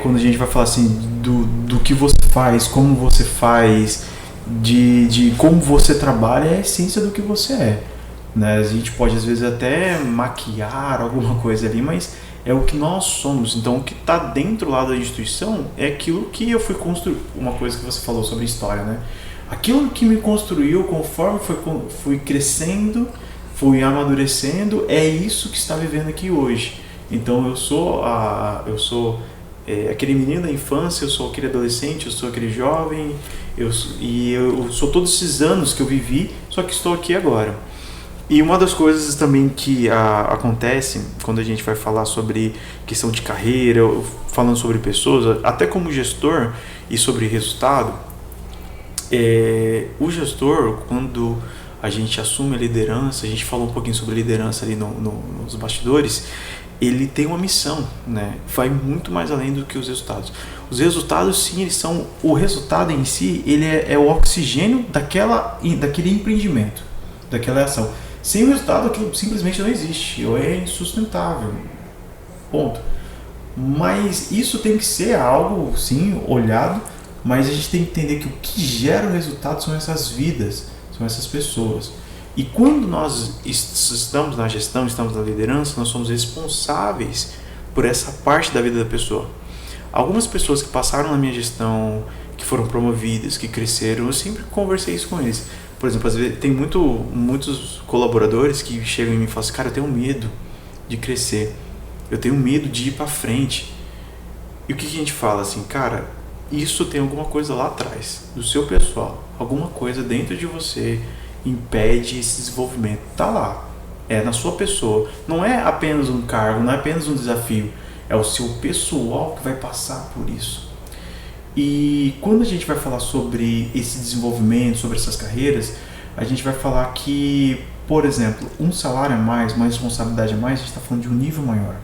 quando a gente vai falar assim do que você faz, como você faz, de como você trabalha, é a essência do que você é, né? A gente pode às vezes até maquiar alguma coisa ali, mas é o que nós somos. Então o que está dentro lá da instituição é aquilo que eu fui construir. Uma coisa que você falou sobre história, né? Aquilo que me construiu conforme fui crescendo, fui amadurecendo, é isso que está vivendo aqui hoje. Então eu sou aquele menino da infância, eu sou aquele adolescente, eu sou aquele jovem, eu sou todos esses anos que eu vivi, só que estou aqui agora. E uma das coisas também que acontece quando a gente vai falar sobre questão de carreira, falando sobre pessoas, até como gestor e sobre resultado, o gestor, quando a gente assume a liderança, a gente falou um pouquinho sobre liderança ali nos bastidores, ele tem uma missão, né? Vai muito mais além do que os resultados. Os resultados, sim, eles são... O resultado em si, ele é o oxigênio daquele empreendimento, daquela ação. Sem o resultado, aquilo simplesmente não existe, ou é insustentável. Ponto. Mas isso tem que ser algo, sim, olhado, mas a gente tem que entender que o que gera o resultado são essas vidas, são essas pessoas. E quando nós estamos na gestão, estamos na liderança, nós somos responsáveis por essa parte da vida da pessoa. Algumas pessoas que passaram na minha gestão, que foram promovidas, que cresceram, eu sempre conversei isso com eles. Por exemplo, às vezes tem muitos colaboradores que chegam em mim e falam assim: cara, eu tenho medo de crescer, eu tenho medo de ir para frente. E o que a gente fala assim, cara, isso tem alguma coisa lá atrás, do seu pessoal, alguma coisa dentro de você impede esse desenvolvimento. Tá lá, é na sua pessoa, não é apenas um cargo, não é apenas um desafio, é o seu pessoal que vai passar por isso. E quando a gente vai falar sobre esse desenvolvimento, sobre essas carreiras, a gente vai falar que, por exemplo, um salário a mais, uma responsabilidade a mais, a gente está falando de um nível maior.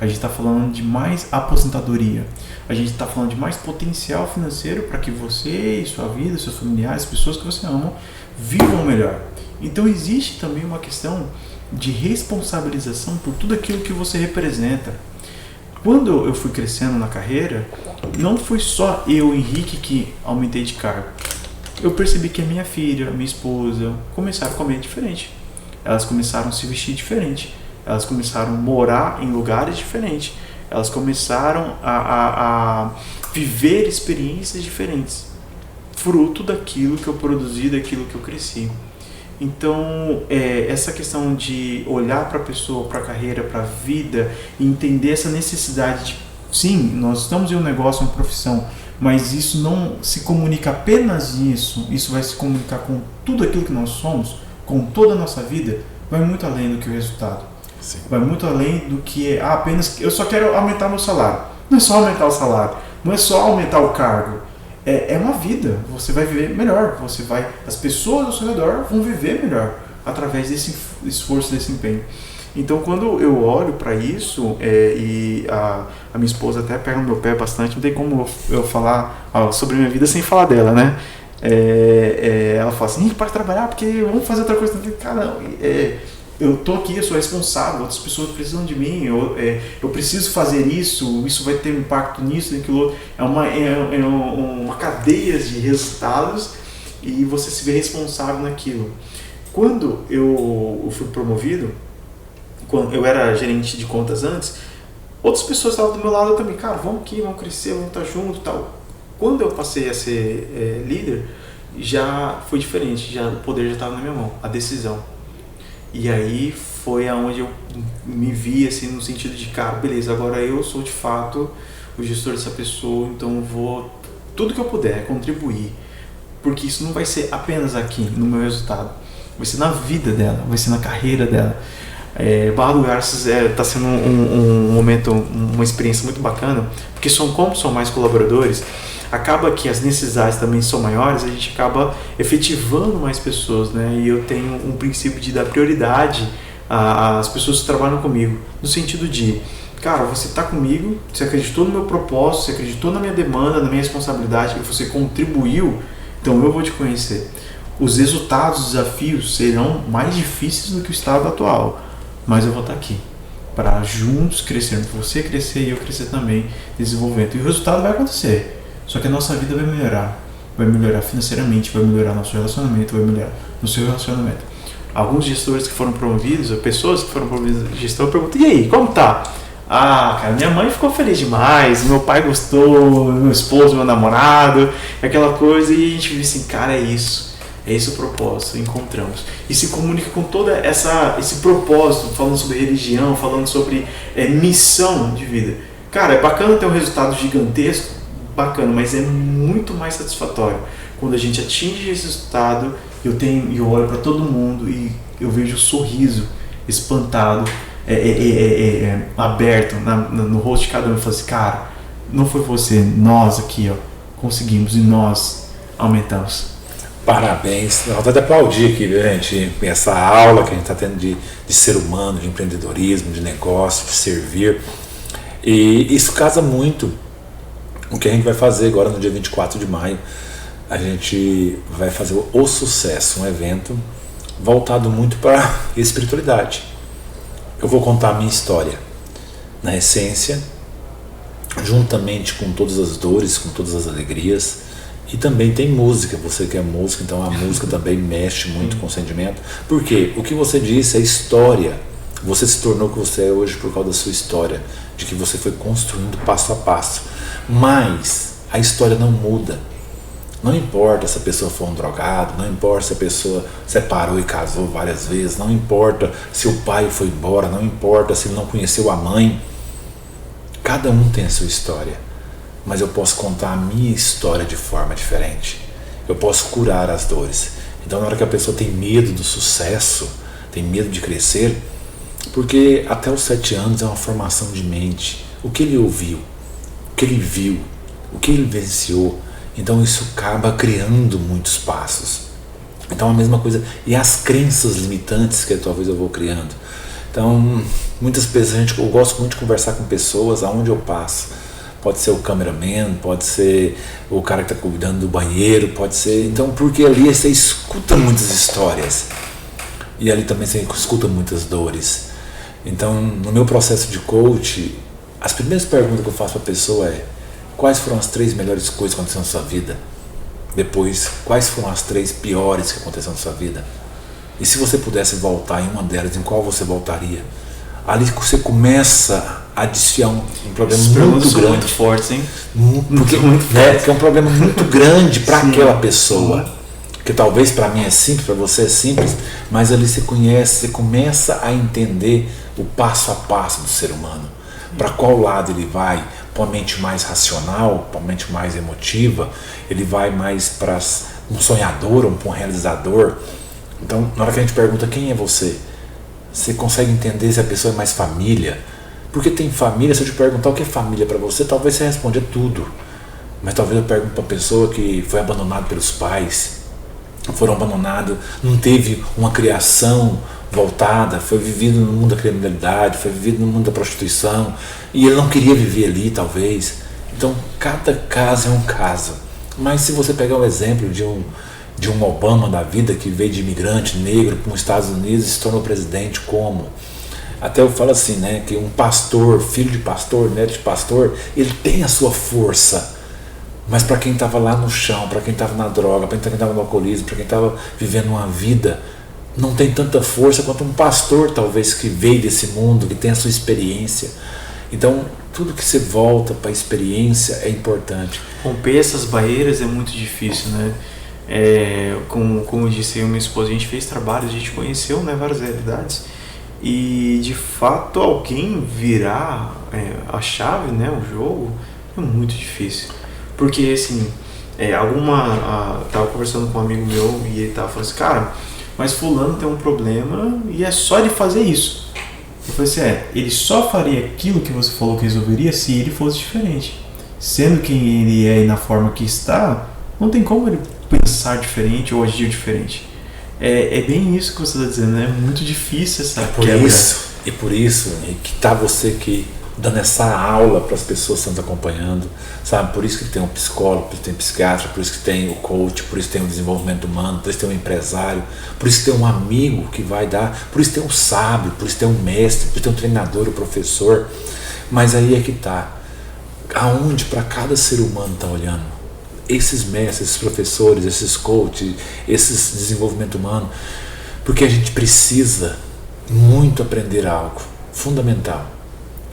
A gente está falando de mais aposentadoria. A gente está falando de mais potencial financeiro para que você e sua vida, seus familiares, as pessoas que você ama, vivam melhor. Então existe também uma questão de responsabilização por tudo aquilo que você representa. Quando eu fui crescendo na carreira, não foi só eu, Henrique, que aumentei de cargo. Eu percebi que a minha filha, a minha esposa, começaram a comer diferente. Elas começaram a se vestir diferente. Elas começaram a morar em lugares diferentes. Elas começaram a viver experiências diferentes, fruto daquilo que eu produzi, daquilo que eu cresci. Então, essa questão de olhar para a pessoa, para a carreira, para a vida, e entender essa necessidade de, sim, nós estamos em um negócio, uma profissão, mas isso não se comunica apenas nisso, isso vai se comunicar com tudo aquilo que nós somos, com toda a nossa vida, vai muito além do que o resultado. Sim. Vai muito além do que apenas eu só quero aumentar meu salário. Não é só aumentar o salário, não é só aumentar o cargo. É uma vida. Você vai viver melhor. As pessoas ao seu redor vão viver melhor através desse esforço, desse empenho. Então, quando eu olho para isso, e a minha esposa até pega no meu pé bastante, não tem como eu falar sobre minha vida sem falar dela, né? Ela fala assim, para trabalhar, porque vamos fazer outra coisa. Cara, eu tô aqui, eu sou responsável, outras pessoas precisam de mim, eu preciso fazer isso vai ter um impacto nisso, naquilo outro. É uma cadeia de resultados e você se vê responsável naquilo. Quando eu fui promovido, quando eu era gerente de contas antes, outras pessoas estavam do meu lado também, cara, vamos aqui, vamos crescer, vamos estar junto e tal. Quando eu passei a ser líder, já foi diferente, o poder já estava na minha mão, a decisão. E aí foi aonde eu me vi assim, no sentido de, cara, beleza, agora eu sou de fato o gestor dessa pessoa, então vou, tudo que eu puder, contribuir. Porque isso não vai ser apenas aqui, no meu resultado. Vai ser na vida dela, vai ser na carreira dela. Barra do Garças está sendo um momento, uma experiência muito bacana, porque como são mais colaboradores, acaba que as necessidades também são maiores, a gente acaba efetivando mais pessoas, né? E eu tenho um princípio de dar prioridade às pessoas que trabalham comigo, no sentido de, cara, você está comigo, você acreditou no meu propósito, você acreditou na minha demanda, na minha responsabilidade, que você contribuiu, então eu vou te conhecer. Os resultados, os desafios serão mais difíceis do que o estado atual, mas eu vou estar aqui para juntos crescermos, você crescer e eu crescer também, desenvolvimento. E o resultado vai acontecer. Só que a nossa vida vai melhorar financeiramente, vai melhorar nosso relacionamento, vai melhorar no seu relacionamento. Alguns gestores que foram promovidos, ou pessoas que foram promovidas de gestão, perguntam, e aí, como tá? Cara, minha mãe ficou feliz demais, meu pai gostou, meu esposo, meu namorado, aquela coisa, e a gente viu assim, cara, é esse o propósito, encontramos. E se comunica com todo esse propósito, falando sobre religião, falando sobre missão de vida. Cara, é bacana ter um resultado gigantesco, bacana, mas é muito mais satisfatório quando a gente atinge esse resultado e eu olho para todo mundo e eu vejo o sorriso espantado, aberto no rosto de cada um e falo assim, cara, não foi você, nós aqui conseguimos e nós aumentamos. Parabéns, nós vamos até aplaudir aqui, viu, gente? Essa aula que a gente está tendo de ser humano, de empreendedorismo, de negócio, de servir, e isso casa muito o que a gente vai fazer agora no dia 24 de maio. A gente vai fazer o Sucesso, um evento voltado muito para espiritualidade. Eu vou contar a minha história, na essência, juntamente com todas as dores, com todas as alegrias, e também tem música, você que é músico, então a música também mexe muito com o sentimento, porque o que você disse é história, você se tornou o que você é hoje por causa da sua história, de que você foi construindo passo a passo. Mas a história não muda. Não importa se a pessoa for um drogado, não importa se a pessoa separou e casou várias vezes, não importa se o pai foi embora, não importa se ele não conheceu a mãe. Cada um tem a sua história, mas eu posso contar a minha história de forma diferente. Eu posso curar as dores. Então, na hora que a pessoa tem medo do sucesso, tem medo de crescer, porque até os 7 anos é uma formação de mente. O que ele ouviu, o que ele viu, o que ele vivenciou, então isso acaba criando muitos passos. Então a mesma coisa, e as crenças limitantes que talvez eu vou criando. Então muitas pessoas, eu gosto muito de conversar com pessoas aonde eu passo. Pode ser o cameraman, pode ser o cara que está cuidando do banheiro, pode ser, então porque ali você escuta muitas histórias e ali também você escuta muitas dores. Então no meu processo de coach, as primeiras perguntas que eu faço para a pessoa é: quais foram as 3 melhores coisas que aconteceram na sua vida? Depois, quais foram as 3 piores que aconteceram na sua vida? E se você pudesse voltar em uma delas, em qual você voltaria? Ali você começa a desfiar um problema muito grande. Muito fortes, hein? Porque é um problema muito grande para aquela pessoa. Que talvez para mim é simples, para você é simples, mas ali você começa a entender o passo a passo do ser humano. Para qual lado ele vai? Para uma mente mais racional, para uma mente mais emotiva, ele vai mais para um sonhador ou para um realizador. Então, na hora que a gente pergunta quem é você, Você consegue entender se a pessoa é mais família? Porque tem família, se eu te perguntar o que é família para você, talvez você responda tudo. Mas talvez eu pergunte para uma pessoa que foi abandonada pelos pais, foram abandonados, não teve uma criação voltada, foi vivido no mundo da criminalidade, foi vivido no mundo da prostituição, e ele não queria viver ali, talvez. Então, cada caso é um caso. Mas se você pegar o exemplo de um Obama da vida, que veio de imigrante negro para os Estados Unidos e se tornou presidente, como? Até eu falo assim, né, que um pastor, filho de pastor, neto de pastor, ele tem a sua força. Mas para quem estava lá no chão, para quem estava na droga, para quem estava no alcoolismo, para quem estava vivendo uma vida, não tem tanta força quanto um pastor, talvez, que veio desse mundo, que tem a sua experiência. Então, tudo que você volta para a experiência é importante. Romper essas barreiras é muito difícil, né? Como eu disse, eu e minha esposa, a gente fez trabalho, a gente conheceu, né, várias realidades. E, de fato, alguém virar a chave, né, o jogo, é muito difícil. Porque, assim, tava conversando com um amigo meu e ele tava falando assim, cara, mas fulano tem um problema e é só ele fazer isso. Eu falei assim, ele só faria aquilo que você falou que resolveria se ele fosse diferente. Sendo quem ele é e na forma que está, não tem como ele pensar diferente ou agir diferente. É bem isso que você está dizendo, né? É muito difícil essa quebra. E por isso que está você aqui dando essa aula para as pessoas que estão acompanhando, sabe? Por isso que tem um psicólogo, por isso que tem um psiquiatra, por isso que tem o coach, por isso que tem o desenvolvimento humano, por isso que tem um empresário, por isso que tem um amigo que vai dar, por isso que tem um sábio, por isso que tem um mestre, por isso que tem um treinador, um professor. Mas aí é que está, aonde para cada ser humano está olhando, esses mestres, esses professores, esses coaches, esses desenvolvimento humano, porque a gente precisa muito aprender algo fundamental,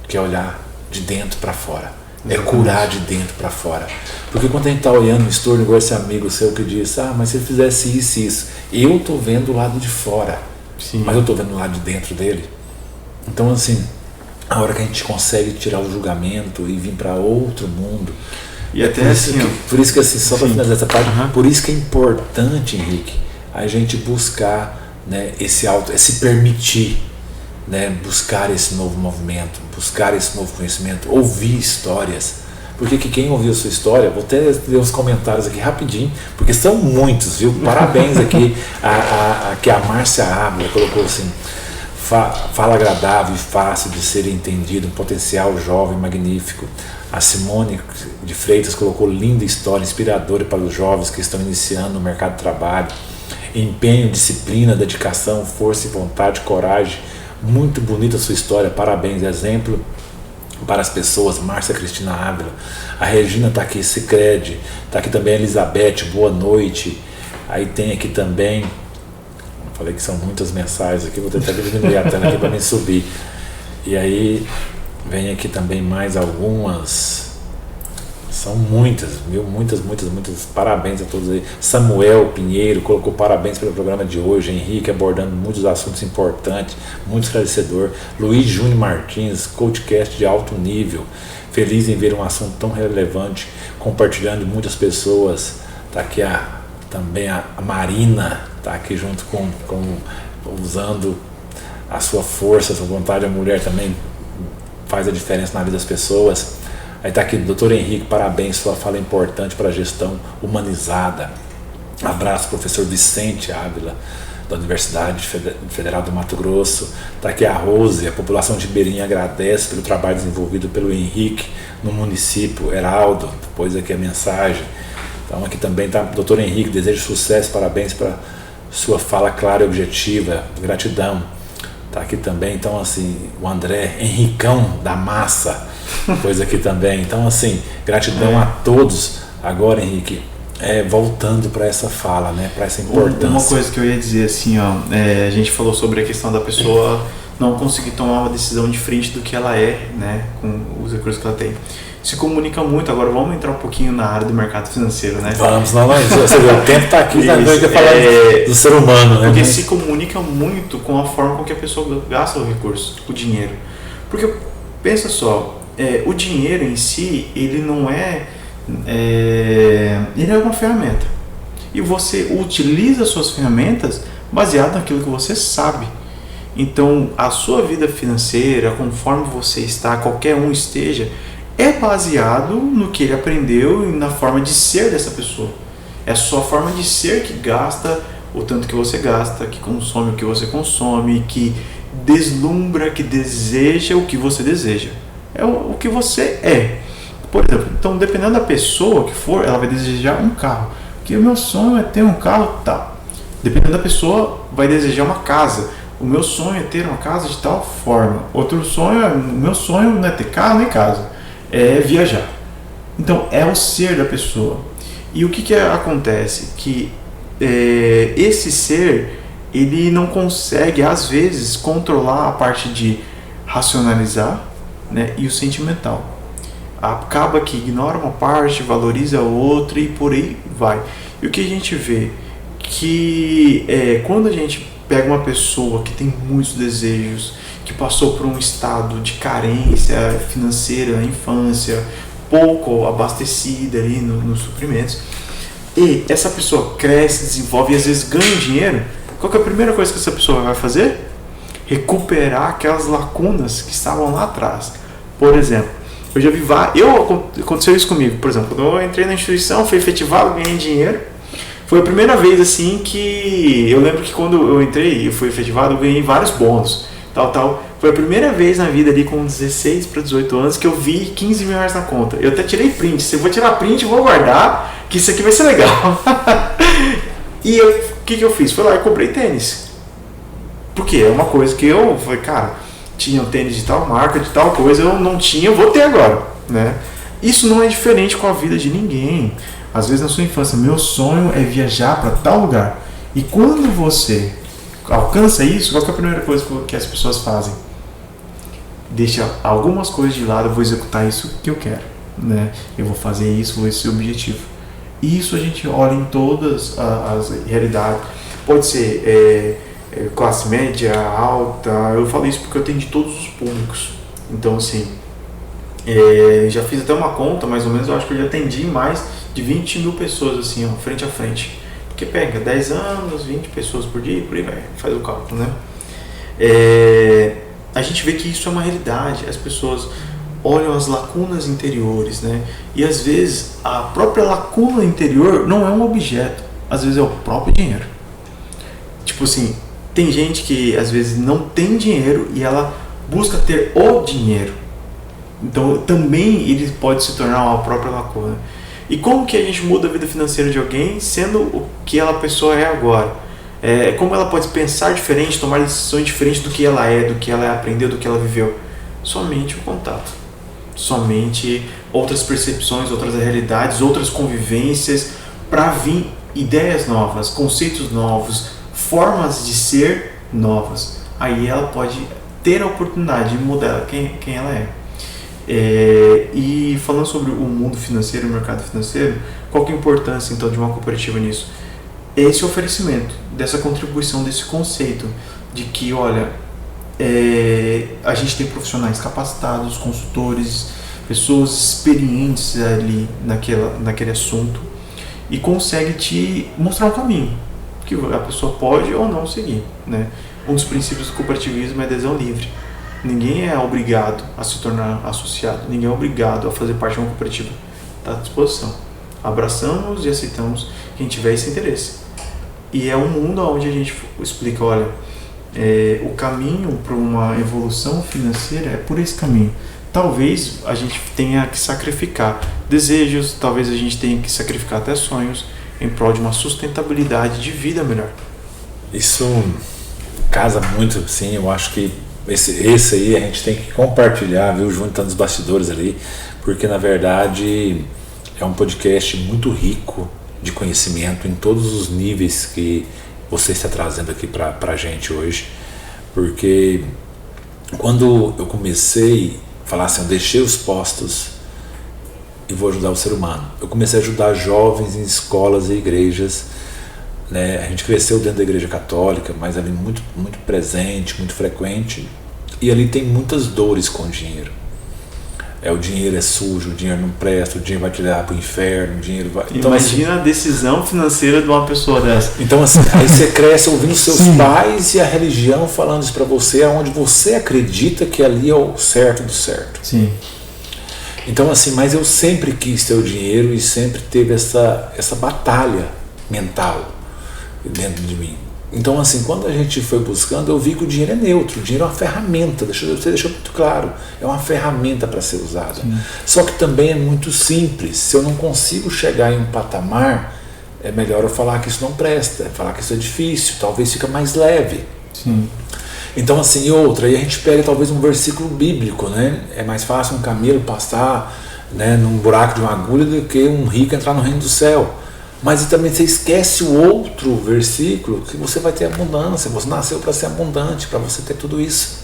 que é olhar de dentro para fora, é curar de dentro para fora. Porque quando a gente está olhando no estouro, igual esse amigo seu que diz, mas se ele fizesse isso e isso, eu estou vendo o lado de fora, sim, mas eu estou vendo o lado de dentro dele. Então, assim, a hora que a gente consegue tirar o julgamento e vir para outro mundo, e até assim, por isso que assim, só para finalizar essa parte, por isso que é importante, Henrique, a gente buscar, né, esse permitir, né, buscar esse novo movimento, buscar esse novo conhecimento, ouvir histórias, porque que quem ouviu a sua história, vou até ler os comentários aqui rapidinho, porque são muitos, viu? Parabéns aqui, que a Márcia Ávila colocou assim, fala agradável e fácil de ser entendido, um potencial jovem magnífico. A Simone de Freitas colocou linda história, inspiradora para os jovens que estão iniciando no mercado de trabalho, empenho, disciplina, dedicação, força e vontade, coragem. Muito bonita a sua história, parabéns, exemplo para as pessoas. Márcia Cristina Ávila, a Regina está aqui, Sicredi, está aqui também a Elizabeth, boa noite. Aí tem aqui também, falei que são muitas mensagens aqui, vou tentar diminuir a tela aqui para mim subir. E aí vem aqui também mais algumas, são muitas, viu? Muitas, parabéns a todos aí. Samuel Pinheiro colocou parabéns pelo programa de hoje. Henrique abordando muitos assuntos importantes, muito esclarecedor. Luiz Júnior Martins, coachcast de alto nível, feliz em ver um assunto tão relevante, compartilhando muitas pessoas. Tá aqui também a Marina, tá aqui junto com usando a sua força, a sua vontade. A mulher também faz a diferença na vida das pessoas. Aí está aqui, doutor Henrique, parabéns, sua fala é importante para a gestão humanizada. Abraço, professor Vicente Ávila, da Universidade Federal do Mato Grosso. Está aqui a Rose, a população de Ribeirinha agradece pelo trabalho desenvolvido pelo Henrique no município. Heraldo, depois aqui a mensagem. Então aqui também está, doutor Henrique, desejo sucesso, parabéns para sua fala clara e objetiva, gratidão. Está aqui também, então assim, o André Henricão da Massa, pois aqui também. Então assim, gratidão a todos. Agora, Henrique, voltando para essa fala, né, para essa importância. Uma coisa que eu ia dizer assim, a gente falou sobre a questão da pessoa não conseguir tomar uma decisão diferente do que ela é, né, com os recursos que ela tem. Se comunica muito. Agora vamos entrar um pouquinho na área do mercado financeiro, né? Vamos, você vê, o tempo está aqui, a gente vai falar do ser humano, né? Porque se comunica muito com a forma com que a pessoa gasta o recurso, o dinheiro. Porque pensa só, o dinheiro em si, ele não ele é uma ferramenta. E você utiliza as suas ferramentas baseado naquilo que você sabe. Então, a sua vida financeira, conforme você está, qualquer um esteja, é baseado no que ele aprendeu e na forma de ser dessa pessoa. É a sua forma de ser que gasta o tanto que você gasta, que consome o que você consome, que deslumbra, que deseja o que você deseja. É o que você é. Por exemplo, então, dependendo da pessoa que for, ela vai desejar um carro. Porque o meu sonho é ter um carro tal. Dependendo da pessoa, vai desejar uma casa. O meu sonho é ter uma casa de tal forma. Outro sonho, o meu sonho não é ter carro nem casa, é viajar. Então, é o ser da pessoa. E o que acontece? Que esse ser, ele não consegue, às vezes, controlar a parte de racionalizar, né, e o sentimental. Acaba que ignora uma parte, valoriza a outra e por aí vai. E o que a gente vê? Que quando a gente pega uma pessoa que tem muitos desejos, que passou por um estado de carência financeira na infância, pouco abastecida ali nos suprimentos, e essa pessoa cresce, desenvolve e às vezes ganha dinheiro, qual que é a primeira coisa que essa pessoa vai fazer? Recuperar aquelas lacunas que estavam lá atrás. Por exemplo, eu já vi aconteceu isso comigo, por exemplo, quando eu entrei na instituição, fui efetivado, ganhei dinheiro. Foi a primeira vez assim que eu lembro que quando eu entrei e fui efetivado, eu ganhei vários bônus, tal. Foi a primeira vez na vida ali com 16 para 18 anos que eu vi 15 mil reais na conta. Eu até tirei print. Se eu vou tirar print, eu vou guardar, que isso aqui vai ser legal. E o que eu fiz? Fui lá e comprei tênis. Porque é uma coisa que eu falei, cara, tinha um tênis de tal marca, de tal coisa, eu não tinha, eu vou ter agora, né? Isso não é diferente com a vida de ninguém. Às vezes na sua infância, meu sonho é viajar para tal lugar. E quando você alcança isso, qual que é a primeira coisa que as pessoas fazem? Deixa algumas coisas de lado, eu vou executar isso que eu quero, né? Eu vou fazer isso, vou esse objetivo. E isso a gente olha em todas as realidades. Pode ser classe média, alta. Eu falo isso porque eu tenho de todos os públicos. Então, assim, já fiz até uma conta, mais ou menos, eu acho que eu já atendi mais de 20 mil pessoas, assim, ó, frente a frente. Porque pega 10 anos, 20 pessoas por dia, por aí vai, faz o cálculo, né? A gente vê que isso é uma realidade. As pessoas olham as lacunas interiores, né? E às vezes a própria lacuna interior não é um objeto, às vezes é o próprio dinheiro. Tipo assim, tem gente que às vezes não tem dinheiro e ela busca ter o dinheiro. Então também ele pode se tornar uma própria lacuna. E como que a gente muda a vida financeira de alguém sendo o que a pessoa é agora? Como ela pode pensar diferente, tomar decisões diferentes do que ela é, do que ela aprendeu, do que ela viveu? Somente o contato. Somente outras percepções, outras realidades, outras convivências, para vir ideias novas, conceitos novos, formas de ser novas. Aí ela pode ter a oportunidade de mudar quem ela é. E falando sobre o mundo financeiro, o mercado financeiro, qual que é a importância então de uma cooperativa nisso? Esse oferecimento, dessa contribuição, desse conceito de que, olha, a gente tem profissionais capacitados, consultores, pessoas experientes ali naquele assunto e consegue te mostrar um caminho que a pessoa pode ou não seguir, né? Um dos princípios do cooperativismo é a adesão livre. Ninguém é obrigado a se tornar associado, ninguém é obrigado a fazer parte de uma cooperativa. Está à disposição. Abraçamos e aceitamos quem tiver esse interesse. E é um mundo onde a gente explica, olha, o caminho para uma evolução financeira é por esse caminho. Talvez a gente tenha que sacrificar desejos, talvez a gente tenha que sacrificar até sonhos em prol de uma sustentabilidade de vida melhor. Isso casa muito, sim, eu acho que esse aí a gente tem que compartilhar, viu, juntando os bastidores ali, porque na verdade é um podcast muito rico de conhecimento em todos os níveis que você está trazendo aqui para a gente hoje, porque quando eu comecei a falar assim, eu deixei os postos e vou ajudar o ser humano, eu comecei a ajudar jovens em escolas e igrejas, né? A gente cresceu dentro da igreja católica, mas ali muito, muito presente, muito frequente, e ali tem muitas dores com dinheiro. O dinheiro é sujo, o dinheiro não presta, o dinheiro vai te levar para o inferno, o dinheiro vai... Então, imagina a decisão financeira de uma pessoa dessa. Então assim, aí você cresce ouvindo seus pais e a religião falando isso para você, aonde você acredita que ali é o certo do certo. Sim. Então assim, mas eu sempre quis ter o dinheiro e sempre teve essa batalha mental dentro de mim. Então assim, quando a gente foi buscando, eu vi que o dinheiro é neutro, o dinheiro é uma ferramenta, você deixou muito claro, é uma ferramenta para ser usada. Sim. Só que também é muito simples, se eu não consigo chegar em um patamar, é melhor eu falar que isso não presta, falar que isso é difícil, talvez fica mais leve. Sim. Então assim, aí a gente pega talvez um versículo bíblico, né? É mais fácil um camelo passar, né, num buraco de uma agulha do que um rico entrar no reino do céu. Mas também você esquece o outro versículo, que você vai ter abundância, você nasceu para ser abundante, para você ter tudo isso.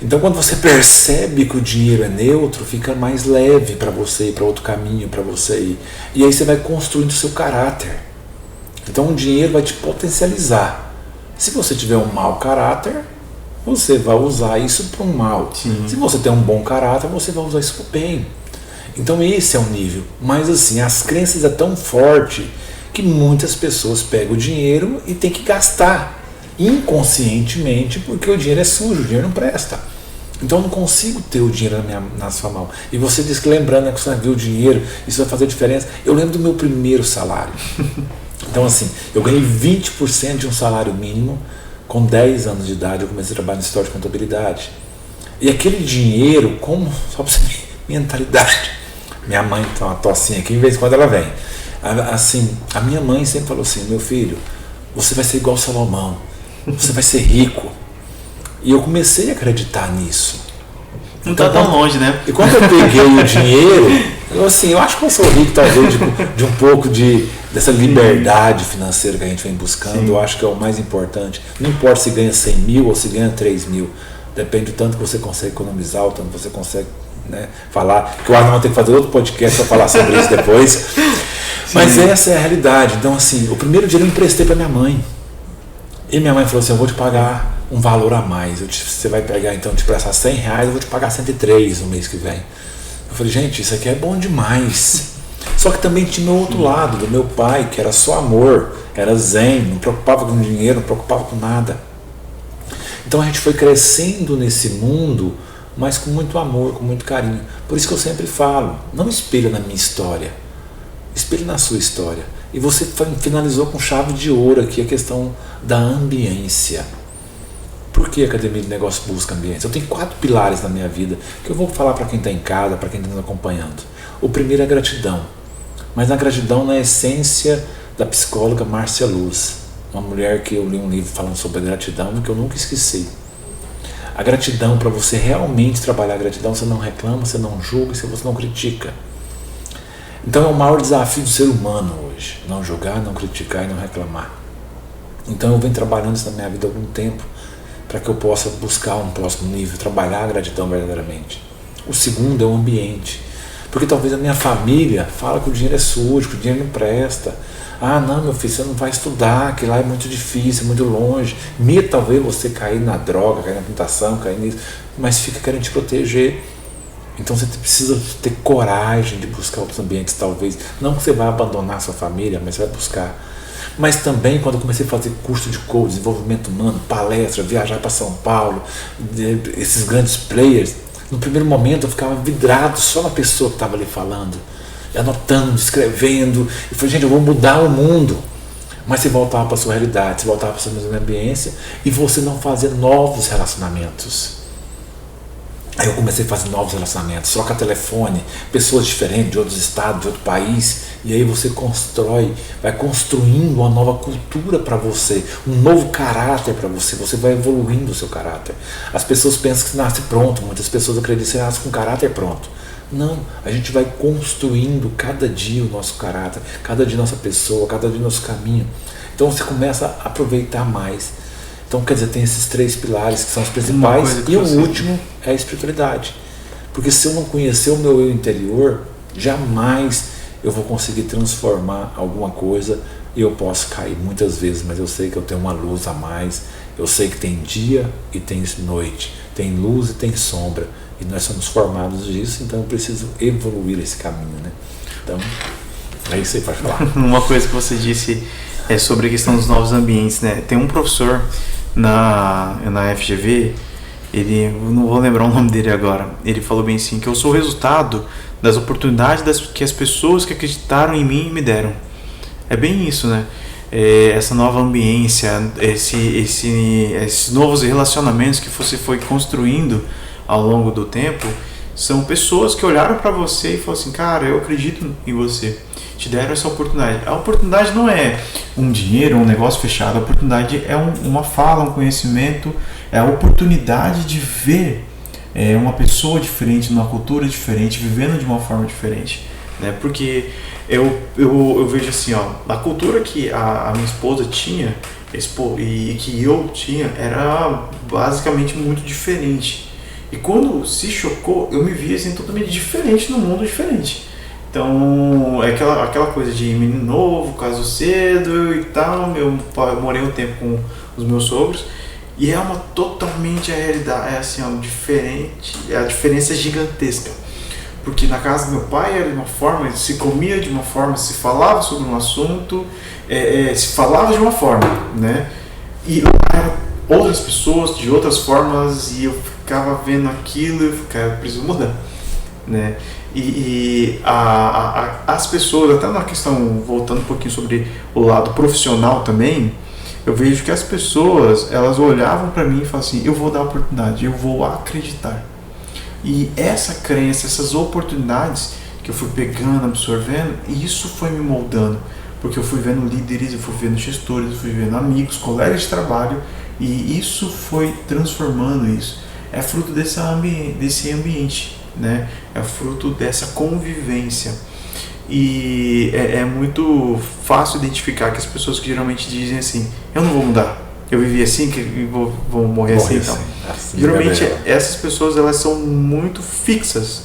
Então quando você percebe que o dinheiro é neutro, fica mais leve para você ir para outro caminho, para você ir. E aí você vai construindo o seu caráter. Então o dinheiro vai te potencializar. Se você tiver um mau caráter, você vai usar isso para um mal. Sim. Se você tem um bom caráter, você vai usar isso para o bem. Então esse é o nível. Mas assim, as crenças é tão forte que muitas pessoas pegam o dinheiro e tem que gastar inconscientemente, porque o dinheiro é sujo, o dinheiro não presta. Então eu não consigo ter o dinheiro na sua mão. E você diz que lembrando, né, que você viu o dinheiro, isso vai fazer diferença. Eu lembro do meu primeiro salário. Então assim, eu ganhei 20% de um salário mínimo. Com 10 anos de idade eu comecei a trabalhar no escritório de contabilidade. E aquele dinheiro, como, só para você ver, mentalidade. Minha mãe tem uma tocinha aqui, de vez em quando ela vem. Assim, a minha mãe sempre falou assim: meu filho, você vai ser igual Salomão, você vai ser rico. E eu comecei a acreditar nisso. Não está tão longe, né? E quando eu peguei o dinheiro, eu acho que eu sou rico talvez de um pouco dessa liberdade financeira que a gente vem buscando. Sim. Eu acho que é o mais importante. Não importa se ganha 100 mil ou se ganha 3 mil. Depende do tanto que você consegue economizar, o tanto que você consegue, né, falar. Que o Arnaldo vai ter que fazer outro podcast para falar sobre isso depois. Sim. Mas essa é a realidade. Então assim, o primeiro dinheiro eu emprestei para minha mãe. E minha mãe falou assim: eu vou te pagar um valor a mais. Você vai pegar, então, te prestar 100 reais, eu vou te pagar 103 no mês que vem. Eu falei: gente, isso aqui é bom demais. Só que também tinha o outro lado, do meu pai, que era só amor, era zen, não preocupava com dinheiro, não preocupava com nada. Então a gente foi crescendo nesse mundo, mas com muito amor, com muito carinho. Por isso que eu sempre falo: não espelha na minha história, espelha na sua história. E você finalizou com chave de ouro aqui a questão da ambiência. Por que a Academia de Negócios busca ambiência? Eu tenho 4 pilares na minha vida que eu vou falar para quem está em casa, para quem está nos acompanhando. O primeiro é a gratidão, mas a gratidão na essência da psicóloga Márcia Luz, uma mulher que eu li um livro falando sobre a gratidão que eu nunca esqueci. A gratidão, para você realmente trabalhar a gratidão, você não reclama, você não julga, você não critica. Então é o maior desafio do ser humano hoje, não julgar, não criticar e não reclamar. Então eu venho trabalhando isso na minha vida há algum tempo, para que eu possa buscar um próximo nível, trabalhar a gratidão verdadeiramente. O segundo é o ambiente, porque talvez a minha família fala que o dinheiro é sujo, que o dinheiro não presta. Ah, não, meu filho, você não vai estudar, que lá é muito difícil, é muito longe. Medo talvez você cair na droga, cair na tentação, cair nisso, mas fica querendo te proteger. Então você precisa ter coragem de buscar outros ambientes, talvez. Não que você vai abandonar a sua família, mas você vai buscar. Mas também, quando eu comecei a fazer curso de coach, desenvolvimento humano, palestra, viajar para São Paulo, esses grandes players, no primeiro momento eu ficava vidrado só na pessoa que estava ali falando, anotando, escrevendo. E falei: gente, eu vou mudar o mundo. Mas você voltava para a sua realidade, você voltava para a sua mesma ambiência e você não fazia novos relacionamentos. Aí eu comecei a fazer novos relacionamentos, troca telefone, pessoas diferentes, de outros estados, de outro país, e aí você constrói, vai construindo uma nova cultura para você, um novo caráter para você, você vai evoluindo o seu caráter. As pessoas pensam que você nasce pronto, muitas pessoas acreditam que você nasce com caráter pronto. Não, a gente vai construindo cada dia o nosso caráter, cada dia nossa pessoa, cada dia nosso caminho. Então você começa a aproveitar mais. Então, quer dizer, tem esses 3 pilares que são os principais, e o último é a espiritualidade. Porque se eu não conhecer o meu eu interior, jamais eu vou conseguir transformar alguma coisa e eu posso cair muitas vezes, mas eu sei que eu tenho uma luz a mais, eu sei que tem dia e tem noite, tem luz e tem sombra, E nós somos formados disso, então eu preciso evoluir esse caminho, né? Então, é isso aí, pode falar. Uma coisa que você disse é sobre a questão dos novos ambientes, né? Tem um professor na FGV, eu não vou lembrar o nome dele agora, ele falou bem assim, que eu sou o resultado das oportunidades que as pessoas que acreditaram em mim me deram. É bem isso, né? Essa nova ambiência, esses novos relacionamentos que você foi construindo ao longo do tempo, são pessoas que olharam para você e falaram assim, cara, eu acredito em você, te deram essa oportunidade. A oportunidade não é um dinheiro, um negócio fechado, a oportunidade é uma fala, um conhecimento, é a oportunidade de ver uma pessoa diferente, numa cultura diferente, vivendo de uma forma diferente, né? Porque eu vejo assim, ó, a cultura que a minha esposa tinha e que eu tinha era basicamente muito diferente. E quando se chocou, eu me vi assim totalmente diferente, num mundo diferente. Então, é aquela coisa de menino novo, casou cedo e tal. Eu morei um tempo com os meus sogros e é totalmente a realidade, é assim, ó, diferente, a diferença é gigantesca. Porque na casa do meu pai era de uma forma, se comia de uma forma, se falava sobre um assunto, se falava de uma forma, né? E lá eram outras pessoas de outras formas e eu ficava vendo aquilo e eu ficava, preciso mudar, né? E as pessoas, até na questão, voltando um pouquinho sobre o lado profissional também, eu vejo que as pessoas, elas olhavam para mim e falavam assim, eu vou dar oportunidade, eu vou acreditar. E essa crença, essas oportunidades que eu fui pegando, absorvendo, isso foi me moldando, porque eu fui vendo líderes, eu fui vendo gestores, eu fui vendo amigos, colegas de trabalho, e isso foi transformando isso. É fruto desse ambiente, né? É fruto dessa convivência. E é muito fácil identificar que as pessoas que geralmente dizem assim, eu não vou mudar, eu vivi assim, que vou morrer assim, então. Assim, geralmente essas pessoas, elas são muito fixas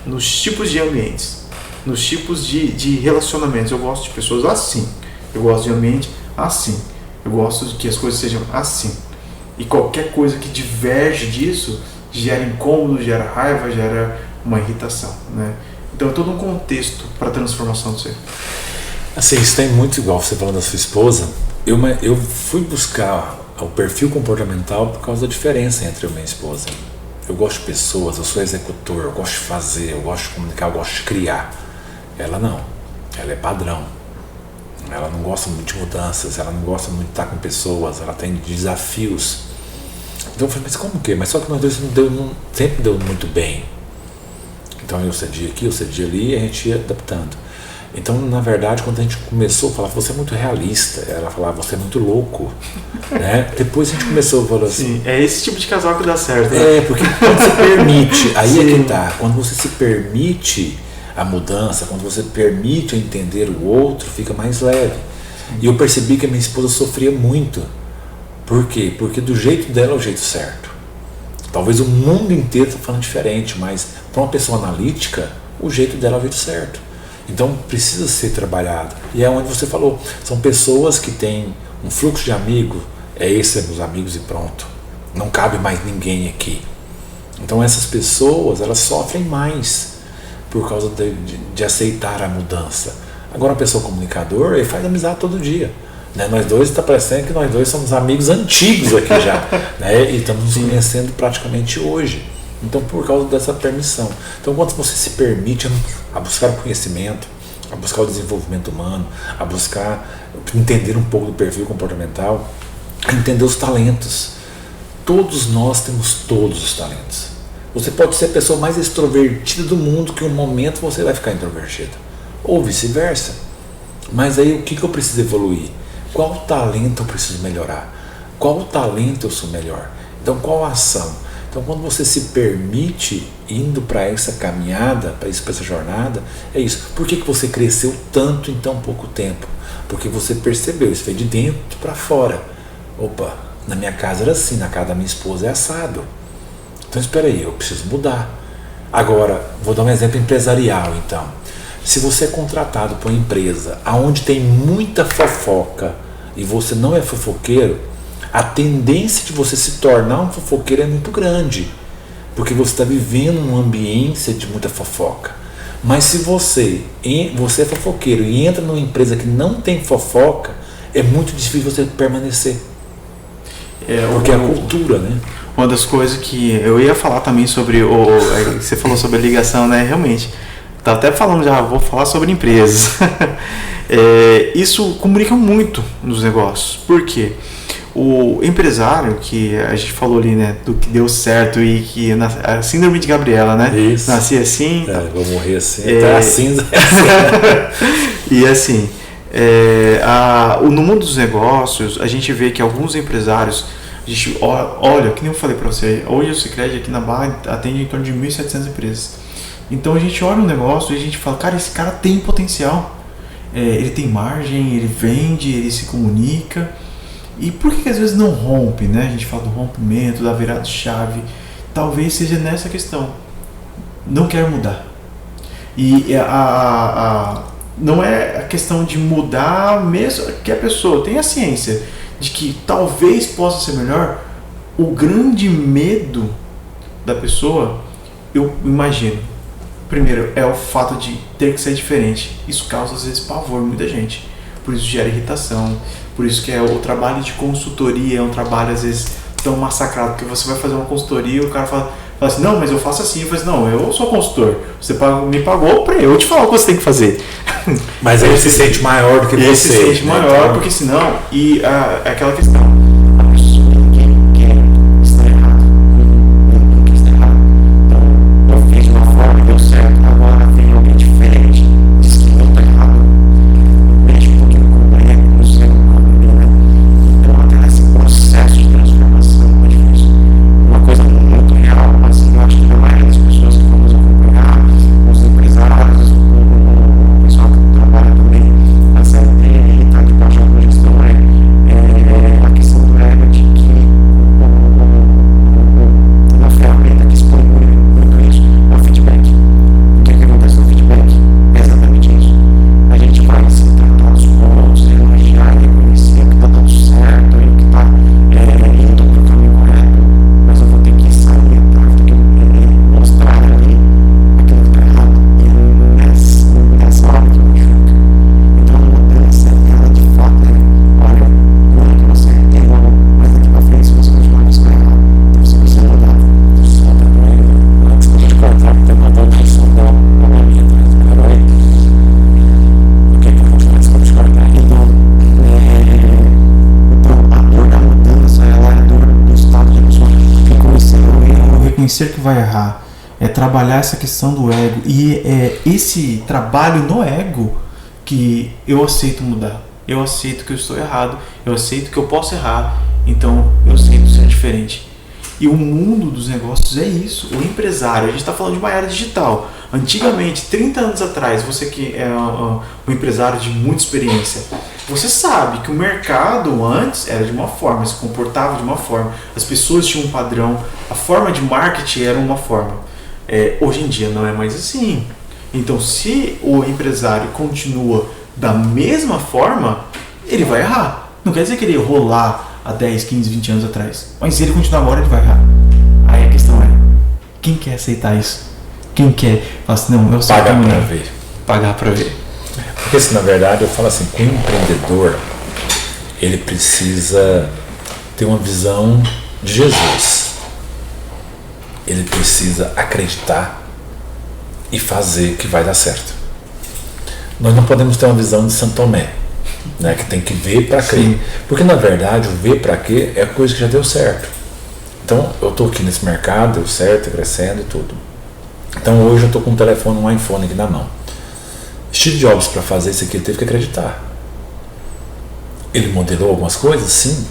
nos tipos de ambientes, nos tipos de relacionamentos. Eu gosto de pessoas assim, eu gosto de ambiente assim, eu gosto de que as coisas sejam assim. E qualquer coisa que diverge disso gera incômodo, gera raiva, gera uma irritação, né? Então é todo um contexto para a transformação do ser. Assim, isso tem muito igual você falando da sua esposa. Eu fui buscar o perfil comportamental por causa da diferença entre eu e minha esposa. Eu gosto de pessoas, eu sou executor, eu gosto de fazer, eu gosto de comunicar, eu gosto de criar. Ela não, ela é padrão. Ela não gosta muito de mudanças, ela não gosta muito de estar com pessoas, ela tem desafios. Então eu falei, mas como que? Mas só que nós dois sempre deu muito bem. Então eu cedia aqui, eu cedia ali e a gente ia adaptando. Então, na verdade, quando a gente começou a falar, você é muito realista, ela falava, você é muito louco, né? Depois a gente começou a falar assim... Sim, é esse tipo de casal que dá certo, né? Porque quando você permite, aí sim, é que tá, quando você se permite a mudança, quando você permite entender o outro, fica mais leve. Sim. E eu percebi que a minha esposa sofria muito. Por quê? Porque do jeito dela é o jeito certo. Talvez o mundo inteiro está falando diferente, mas para uma pessoa analítica, o jeito dela é o jeito certo. Então precisa ser trabalhado. E é onde você falou, são pessoas que têm um fluxo de amigos, esses meus amigos e pronto. Não cabe mais ninguém aqui. Então essas pessoas, elas sofrem mais por causa de aceitar a mudança. Agora uma pessoa comunicador, ele faz amizade todo dia. Né? Nós dois, está parecendo que nós dois somos amigos antigos aqui já. Né? E estamos nos conhecendo praticamente hoje. Então, por causa dessa permissão. Então, quando você se permite a buscar o conhecimento, a buscar o desenvolvimento humano, a buscar entender um pouco do perfil comportamental, a entender os talentos. Todos nós temos todos os talentos. Você pode ser a pessoa mais extrovertida do mundo, que um momento você vai ficar introvertida. Ou vice-versa. Mas aí, o que eu preciso evoluir? Qual talento eu preciso melhorar? Qual talento eu sou melhor? Então, qual a ação? Então, quando você se permite indo para essa caminhada, para essa jornada, é isso. Por que você cresceu tanto em tão pouco tempo? Porque você percebeu, isso veio de dentro para fora. Opa, na minha casa era assim, na casa da minha esposa é assado. Então, espera aí, eu preciso mudar. Agora, vou dar um exemplo empresarial, então. Se você é contratado por uma empresa onde tem muita fofoca e você não é fofoqueiro, a tendência de você se tornar um fofoqueiro é muito grande. porque você está vivendo numa ambiência de muita fofoca. Mas se você é fofoqueiro e entra numa empresa que não tem fofoca, é muito difícil você permanecer. Porque é a cultura, né? Uma das coisas que eu ia falar também sobre você falou sobre a ligação, né? Realmente. Tá até falando já, vou falar sobre empresas. Isso comunica muito nos negócios. Por quê? O empresário, que a gente falou ali, né, do que deu certo e que a síndrome de Gabriela, né? Isso. Nasci assim. Vou morrer assim. Tá assim. E assim, no mundo dos negócios, a gente vê que alguns empresários, a gente olha, que nem eu falei para você, hoje o Sicredi aqui na Barra atende em torno de 1.700 empresas. Então a gente olha um negócio e a gente fala, cara, esse cara tem potencial, ele tem margem, ele vende, ele se comunica. E por que às vezes não rompe, né? A gente fala do rompimento, da virada de chave. Talvez seja nessa questão. Não quer mudar. E não é a questão de mudar mesmo que a pessoa tenha a ciência de que talvez possa ser melhor. O grande medo da pessoa, eu imagino, primeiro, é o fato de ter que ser diferente. Isso causa às vezes pavor em muita gente. Por isso gera irritação. Por isso que o trabalho de consultoria é um trabalho às vezes tão massacrado, porque você vai fazer uma consultoria e o cara fala assim, não, mas eu faço assim. Eu falo assim, não, eu sou consultor, você me pagou para eu te falar o que você tem que fazer. Mas ele se sente maior do que você. Ele se sente maior, porque senão, é aquela questão, a pessoa quer estar errado, não quer estar errado. Então, eu fiz de uma forma e deu certo, agora vem alguém diferente, diz que não está errado, mexe um pouquinho com o erro, não sei, então até esse processo de transformação é difícil. Uma coisa muito real, mas eu acho que a maioria das pessoas que vamos acompanhar, os empresários, o pessoal que trabalha também na CLT e está debaixo da gestão, a questão do ego, de que uma ferramenta que expõe muito isso é o feedback. O que acontece no feedback? É exatamente isso. A gente vai se tratar os pontos, elogiar, reconhecer o que está dando certo e o que está indo para o caminho correto, mas eu vou ter que salientar, vou ter que mostrar ali aquilo que está errado, e nessa hora que machuca. Então a mudança, ela de fato olha, não é que você errou, mas daqui para frente, se você continuar nisso errado, então você precisa mudar. Só para não antes de cortar, tem uma dor de som da minha atrás, melhorou aí. Ok, então vamos lá, desculpa te cortar. Então a dor da mudança, ela é a dor do estado de pessoa reconhecer o erro, reconhecer que vai errar, trabalhar essa questão do ego, e esse trabalho no ego que eu aceito mudar, eu aceito que eu estou errado, eu aceito que eu posso errar, então eu aceito ser diferente. E o mundo dos negócios é isso, o empresário, a gente está falando de uma era digital. Antigamente, 30 anos atrás, você que é um empresário de muita experiência, você sabe que o mercado antes era de uma forma, se comportava de uma forma, as pessoas tinham um padrão, a forma de marketing era uma forma. Hoje em dia não é mais assim. Então, se o empresário continua da mesma forma, ele vai errar. Não quer dizer que ele errou lá há 10, 15, 20 anos atrás, mas se ele continuar agora, ele vai errar. Aí a questão é, quem quer aceitar isso? Quem quer falar assim, não, eu sei pagar como para é. ver. Pagar para ver. Porque se na verdade eu falo assim, que o empreendedor ele precisa ter uma visão de Jesus. Ele precisa acreditar e fazer que vai dar certo. Nós não podemos ter uma visão de São Tomé, né, que tem que ver para crer. Porque na verdade o ver para quê é coisa que já deu certo. Então eu estou aqui nesse mercado, deu certo, crescendo e tudo. Então hoje eu estou com um telefone, um iPhone aqui na mão. Steve Jobs, para fazer isso aqui, ele teve que acreditar. Ele modelou algumas coisas? Sim.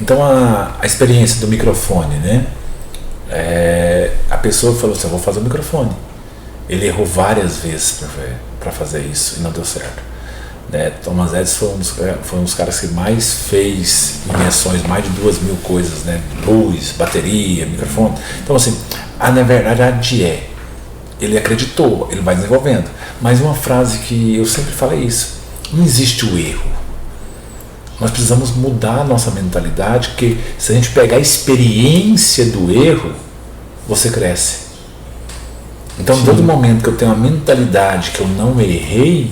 Então a experiência do microfone, né? A pessoa falou assim, eu vou fazer o microfone. Ele errou várias vezes para fazer isso e não deu certo. Thomas Edison foi um dos caras que mais fez invenções, mais de 2.000 coisas, né? Luz, bateria, microfone. Então assim, na verdade ele acreditou, ele vai desenvolvendo. Mas uma frase que eu sempre falei isso, não existe o erro. Nós precisamos mudar a nossa mentalidade, que se a gente pegar a experiência do erro, você cresce. Então, todo momento que eu tenho a mentalidade que eu não errei,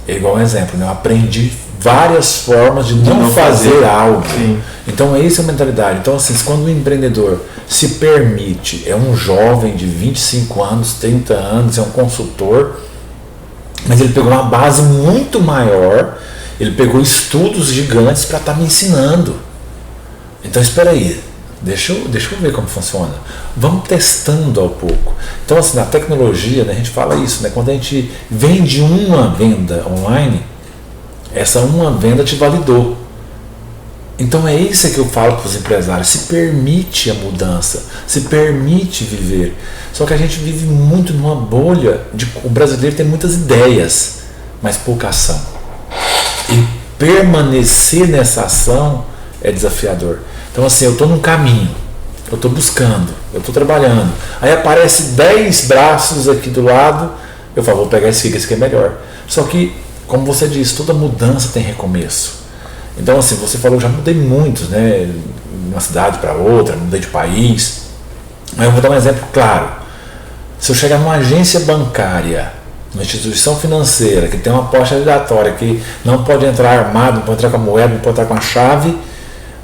é igual um exemplo, né? Eu aprendi várias formas de não fazer algo. Sim. Então, essa é a mentalidade. Então, assim, quando o empreendedor se permite, é um jovem de 25 anos, 30 anos, é um consultor, mas ele pegou uma base muito maior, ele pegou estudos gigantes para estar me ensinando. Então, espera aí, deixa eu ver como funciona. Vamos testando ao pouco. Então, assim, na tecnologia, né, a gente fala isso, né, quando a gente vende uma venda online, essa uma venda te validou. Então é isso que eu falo para os empresários, se permite a mudança, se permite viver. Só que a gente vive muito numa bolha, o brasileiro tem muitas ideias, mas pouca ação. E permanecer nessa ação é desafiador. Então assim, eu estou num caminho, eu estou buscando, eu estou trabalhando. Aí aparece 10 braços aqui do lado, eu falo, vou pegar esse aqui é melhor. Só que, como você disse, toda mudança tem recomeço. Então assim, você falou, já mudei muitos, né? De uma cidade para outra, mudei de país. Mas eu vou dar um exemplo claro. Se eu chegar numa agência bancária, uma instituição financeira, que tem uma porta giratória, que não pode entrar armado, não pode entrar com a moeda, não pode entrar com a chave,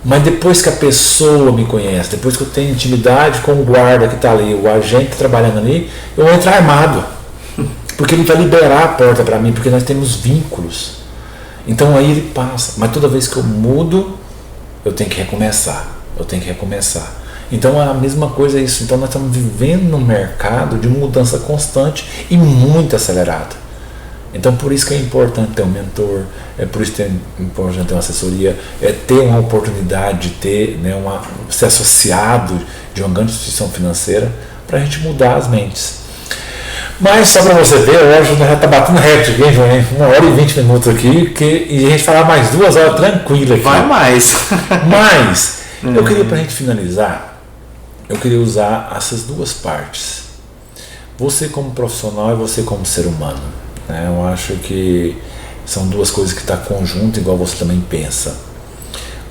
mas depois que a pessoa me conhece, depois que eu tenho intimidade com o guarda que está ali, o agente trabalhando ali, eu vou entrar armado. Porque ele vai liberar a porta para mim, porque nós temos vínculos. Então aí ele passa, mas toda vez que eu mudo, eu tenho que recomeçar. Então a mesma coisa é isso. Então nós estamos vivendo num mercado de mudança constante e muito acelerada. Então por isso que é importante ter um mentor, é por isso que é importante ter uma assessoria, é ter uma oportunidade de ter, né, ser associado de uma grande instituição financeira para a gente mudar as mentes. Mas só para você ver, hoje nós já está batendo recorde aqui, João, 1h20 aqui, e a gente falar mais 2 horas tranquila aqui. Vai mais. Mas eu queria, para a gente finalizar, eu queria usar essas duas partes. Você como profissional e você como ser humano. Né? Eu acho que são duas coisas que estão conjuntas, igual você também pensa.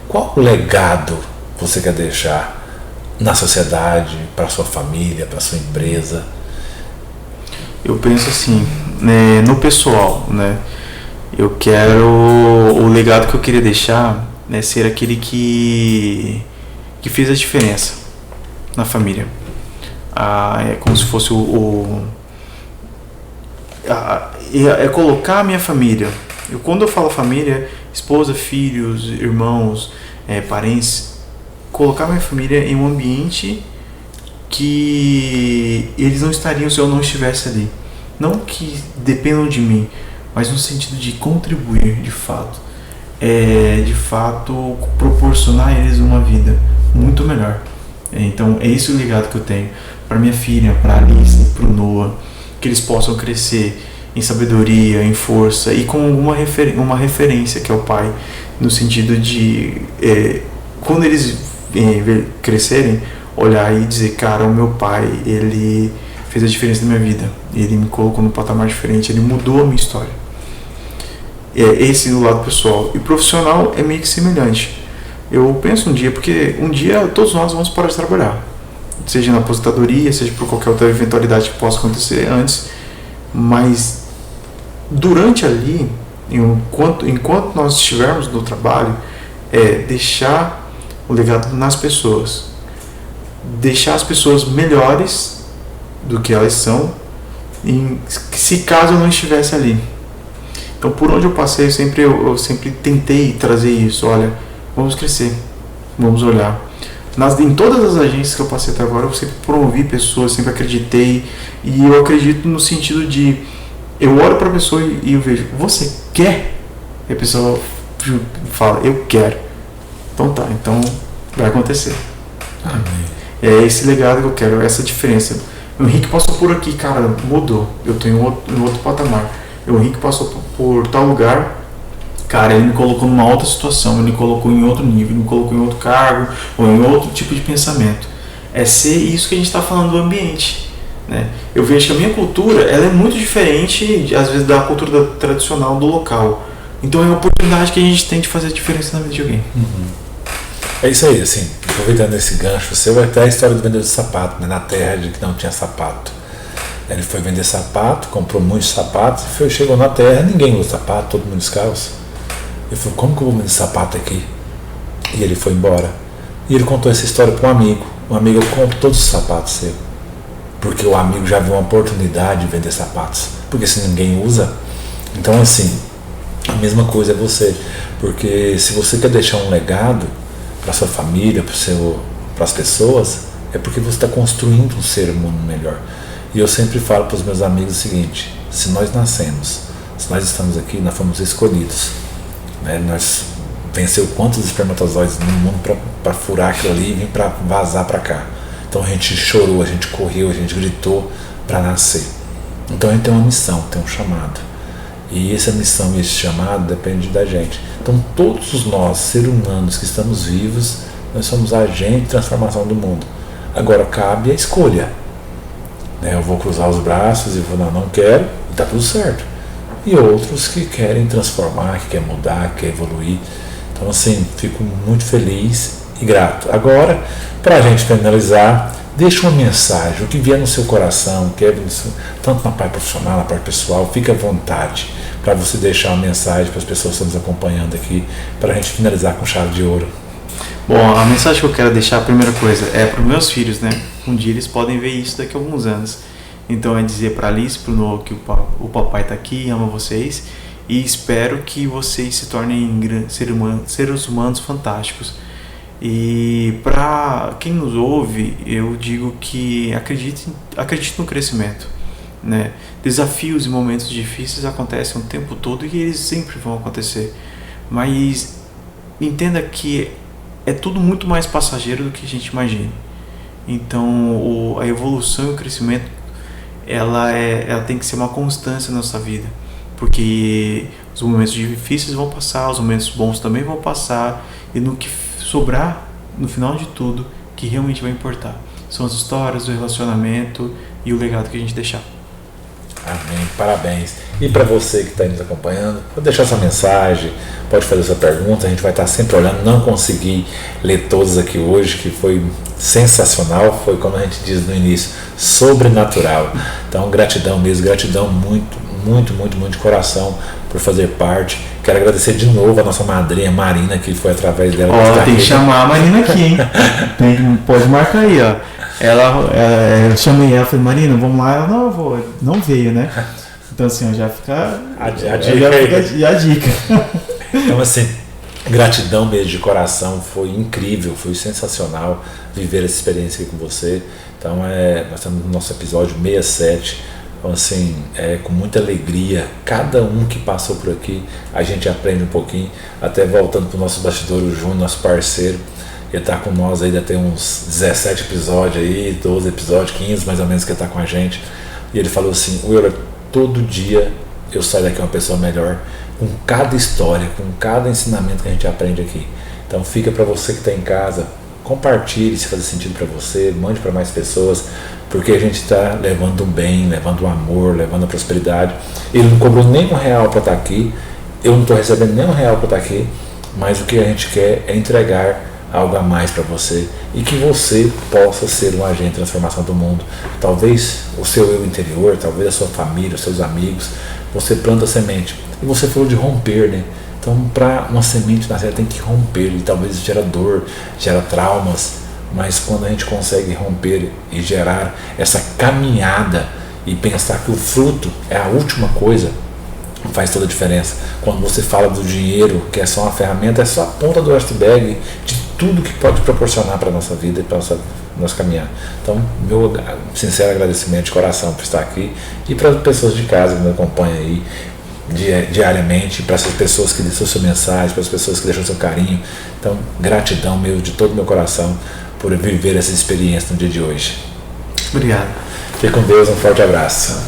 Qual o legado você quer deixar na sociedade, para sua família, para sua empresa? Eu penso assim, né, no pessoal, né? Eu quero, o legado que eu queria deixar, né, ser aquele que fez a diferença na família. É como se fosse é colocar a minha família. Quando eu falo família, esposa, filhos, irmãos, parentes, colocar a minha família em um ambiente que eles não estariam se eu não estivesse ali. Não que dependam de mim, mas no sentido de contribuir de fato. De fato, proporcionar a eles uma vida muito melhor. Então, é esse o legado que eu tenho para minha filha, para a Alice, para o Noah, que eles possam crescer em sabedoria, em força e com uma referência que é o pai, no sentido de, quando eles crescerem, olhar e dizer, cara, o meu pai, ele fez a diferença na minha vida, ele me colocou num patamar diferente, ele mudou a minha história. Esse do lado pessoal. E profissional é meio que semelhante. Eu penso porque um dia todos nós vamos parar de trabalhar, seja na aposentadoria, seja por qualquer outra eventualidade que possa acontecer antes, mas durante ali, enquanto nós estivermos no trabalho, deixar o legado nas pessoas, deixar as pessoas melhores do que elas são, se caso eu não estivesse ali. Então, por onde eu passei, eu sempre tentei trazer isso. Olha, vamos crescer, vamos olhar. Em todas as agências que eu passei até agora, eu sempre promovi pessoas, sempre acreditei. E eu acredito no sentido de, eu olho para a pessoa e eu vejo, você quer? E a pessoa fala, eu quero. Então tá, então vai acontecer. Amém. É esse legado que eu quero, essa diferença. O Henrique passou por aqui, cara, mudou. Eu tô em outro patamar. O Henrique passou por tal lugar, cara, ele me colocou numa outra situação, ele me colocou em outro nível, ele me colocou em outro cargo, ou em outro tipo de pensamento. É ser isso que a gente está falando do ambiente, né? Eu vejo que a minha cultura, ela é muito diferente, às vezes, da cultura tradicional do local. Então é uma oportunidade que a gente tem de fazer a diferença na vida de alguém. É isso aí, assim, aproveitando esse gancho, você vai ter a história do vendedor de sapato, né? Na terra de que não tinha sapato. Ele foi vender sapato, comprou muitos sapatos, chegou na terra, ninguém usa sapato, todo mundo descalço. Ele falou, como que eu vou vender sapato aqui? E ele foi embora. E ele contou essa história para um amigo. O amigo comprou todos os sapatos seus. Porque o amigo já viu uma oportunidade de vender sapatos. Porque se ninguém usa, então assim, a mesma coisa é você. Porque se você quer deixar um legado para sua família, para as pessoas, é porque você está construindo um ser humano melhor. E eu sempre falo para os meus amigos o seguinte, se nós nascemos, se nós estamos aqui, nós fomos escolhidos, né? Nós venceu quantos espermatozoides no mundo para furar aquilo ali e vir para vazar para cá. Então a gente chorou, a gente correu, a gente gritou para nascer. Então a gente tem uma missão, tem um chamado. E essa missão e esse chamado depende da gente. Então todos nós, seres humanos que estamos vivos, nós somos agentes de transformação do mundo. Agora cabe a escolha. Eu vou cruzar os braços e vou, não quero, e está tudo certo. E outros que querem transformar, que querem mudar, que querem evoluir. Então assim, fico muito feliz e grato. Agora, para a gente finalizar, deixa uma mensagem, o que vier no seu coração, tanto na parte profissional, na parte pessoal, fique à vontade para você deixar uma mensagem para as pessoas que estão nos acompanhando aqui, para a gente finalizar com chave de ouro. Bom, a mensagem que eu quero deixar, a primeira coisa, é para os meus filhos, né? Um dia eles podem ver isso daqui a alguns anos. Então é dizer para a Alice, para o Noah, que o papai está aqui, ama vocês, e espero que vocês se tornem seres humanos fantásticos. E para quem nos ouve, eu digo que acredite no crescimento, né? Desafios e momentos difíceis acontecem o tempo todo e eles sempre vão acontecer, mas entenda que é tudo muito mais passageiro do que a gente imagina. Então a evolução e o crescimento ela tem que ser uma constância na nossa vida, porque os momentos difíceis vão passar, os momentos bons também vão passar, e no que sobrar, no final de tudo, que realmente vai importar são as histórias, o relacionamento e o legado que a gente deixar. Amém, parabéns. E para você que está nos acompanhando, pode deixar sua mensagem, pode fazer sua pergunta, a gente vai estar sempre olhando. Não consegui ler todos aqui hoje, que foi sensacional, foi como a gente diz no início, sobrenatural. Então gratidão mesmo, gratidão muito, muito, muito, muito de coração por fazer parte. Quero agradecer de novo a nossa madrinha Marina, que foi através dela. Tem que chamar a Marina aqui, hein? Pode marcar aí, ó. Eu chamei ela, falei, Marina, vamos lá. Ela não veio, né? Então assim, já fica a dica. Então assim, gratidão mesmo de coração, foi incrível, foi sensacional viver essa experiência aqui com você. Então nós estamos no nosso episódio 67. Então assim, com muita alegria, cada um que passou por aqui, a gente aprende um pouquinho, até voltando para o nosso bastidor, o Júnior, nosso parceiro, ele está com nós ainda tem uns 17 episódios aí, 12 episódios, 15 mais ou menos que ele está com a gente, e ele falou assim, Euler, todo dia eu saio daqui uma pessoa melhor, com cada história, com cada ensinamento que a gente aprende aqui. Então fica para você que está em casa, compartilhe se fazer sentido para você, mande para mais pessoas, porque a gente está levando o bem, levando o amor, levando a prosperidade. Ele não cobrou nem R$1 para estar aqui, eu não estou recebendo nem R$1 para estar aqui, mas o que a gente quer é entregar algo a mais para você e que você possa ser um agente de transformação do mundo. Talvez o seu eu interior, talvez a sua família, os seus amigos, você planta a semente. E você falou de romper, né? Então, para uma semente nascer, tem que romper, e talvez gera dor, gera traumas, mas quando a gente consegue romper e gerar essa caminhada e pensar que o fruto é a última coisa, faz toda a diferença. Quando você fala do dinheiro, que é só uma ferramenta, é só a ponta do iceberg de tudo que pode proporcionar para a nossa vida e para o nosso caminhar. Então, meu sincero agradecimento de coração por estar aqui e para as pessoas de casa que me acompanham aí diariamente, para essas pessoas que deixam sua mensagem, para as pessoas que deixam seu carinho. Então, gratidão mesmo de todo o meu coração por viver essa experiência no dia de hoje. Obrigado. Fique com Deus, um forte abraço.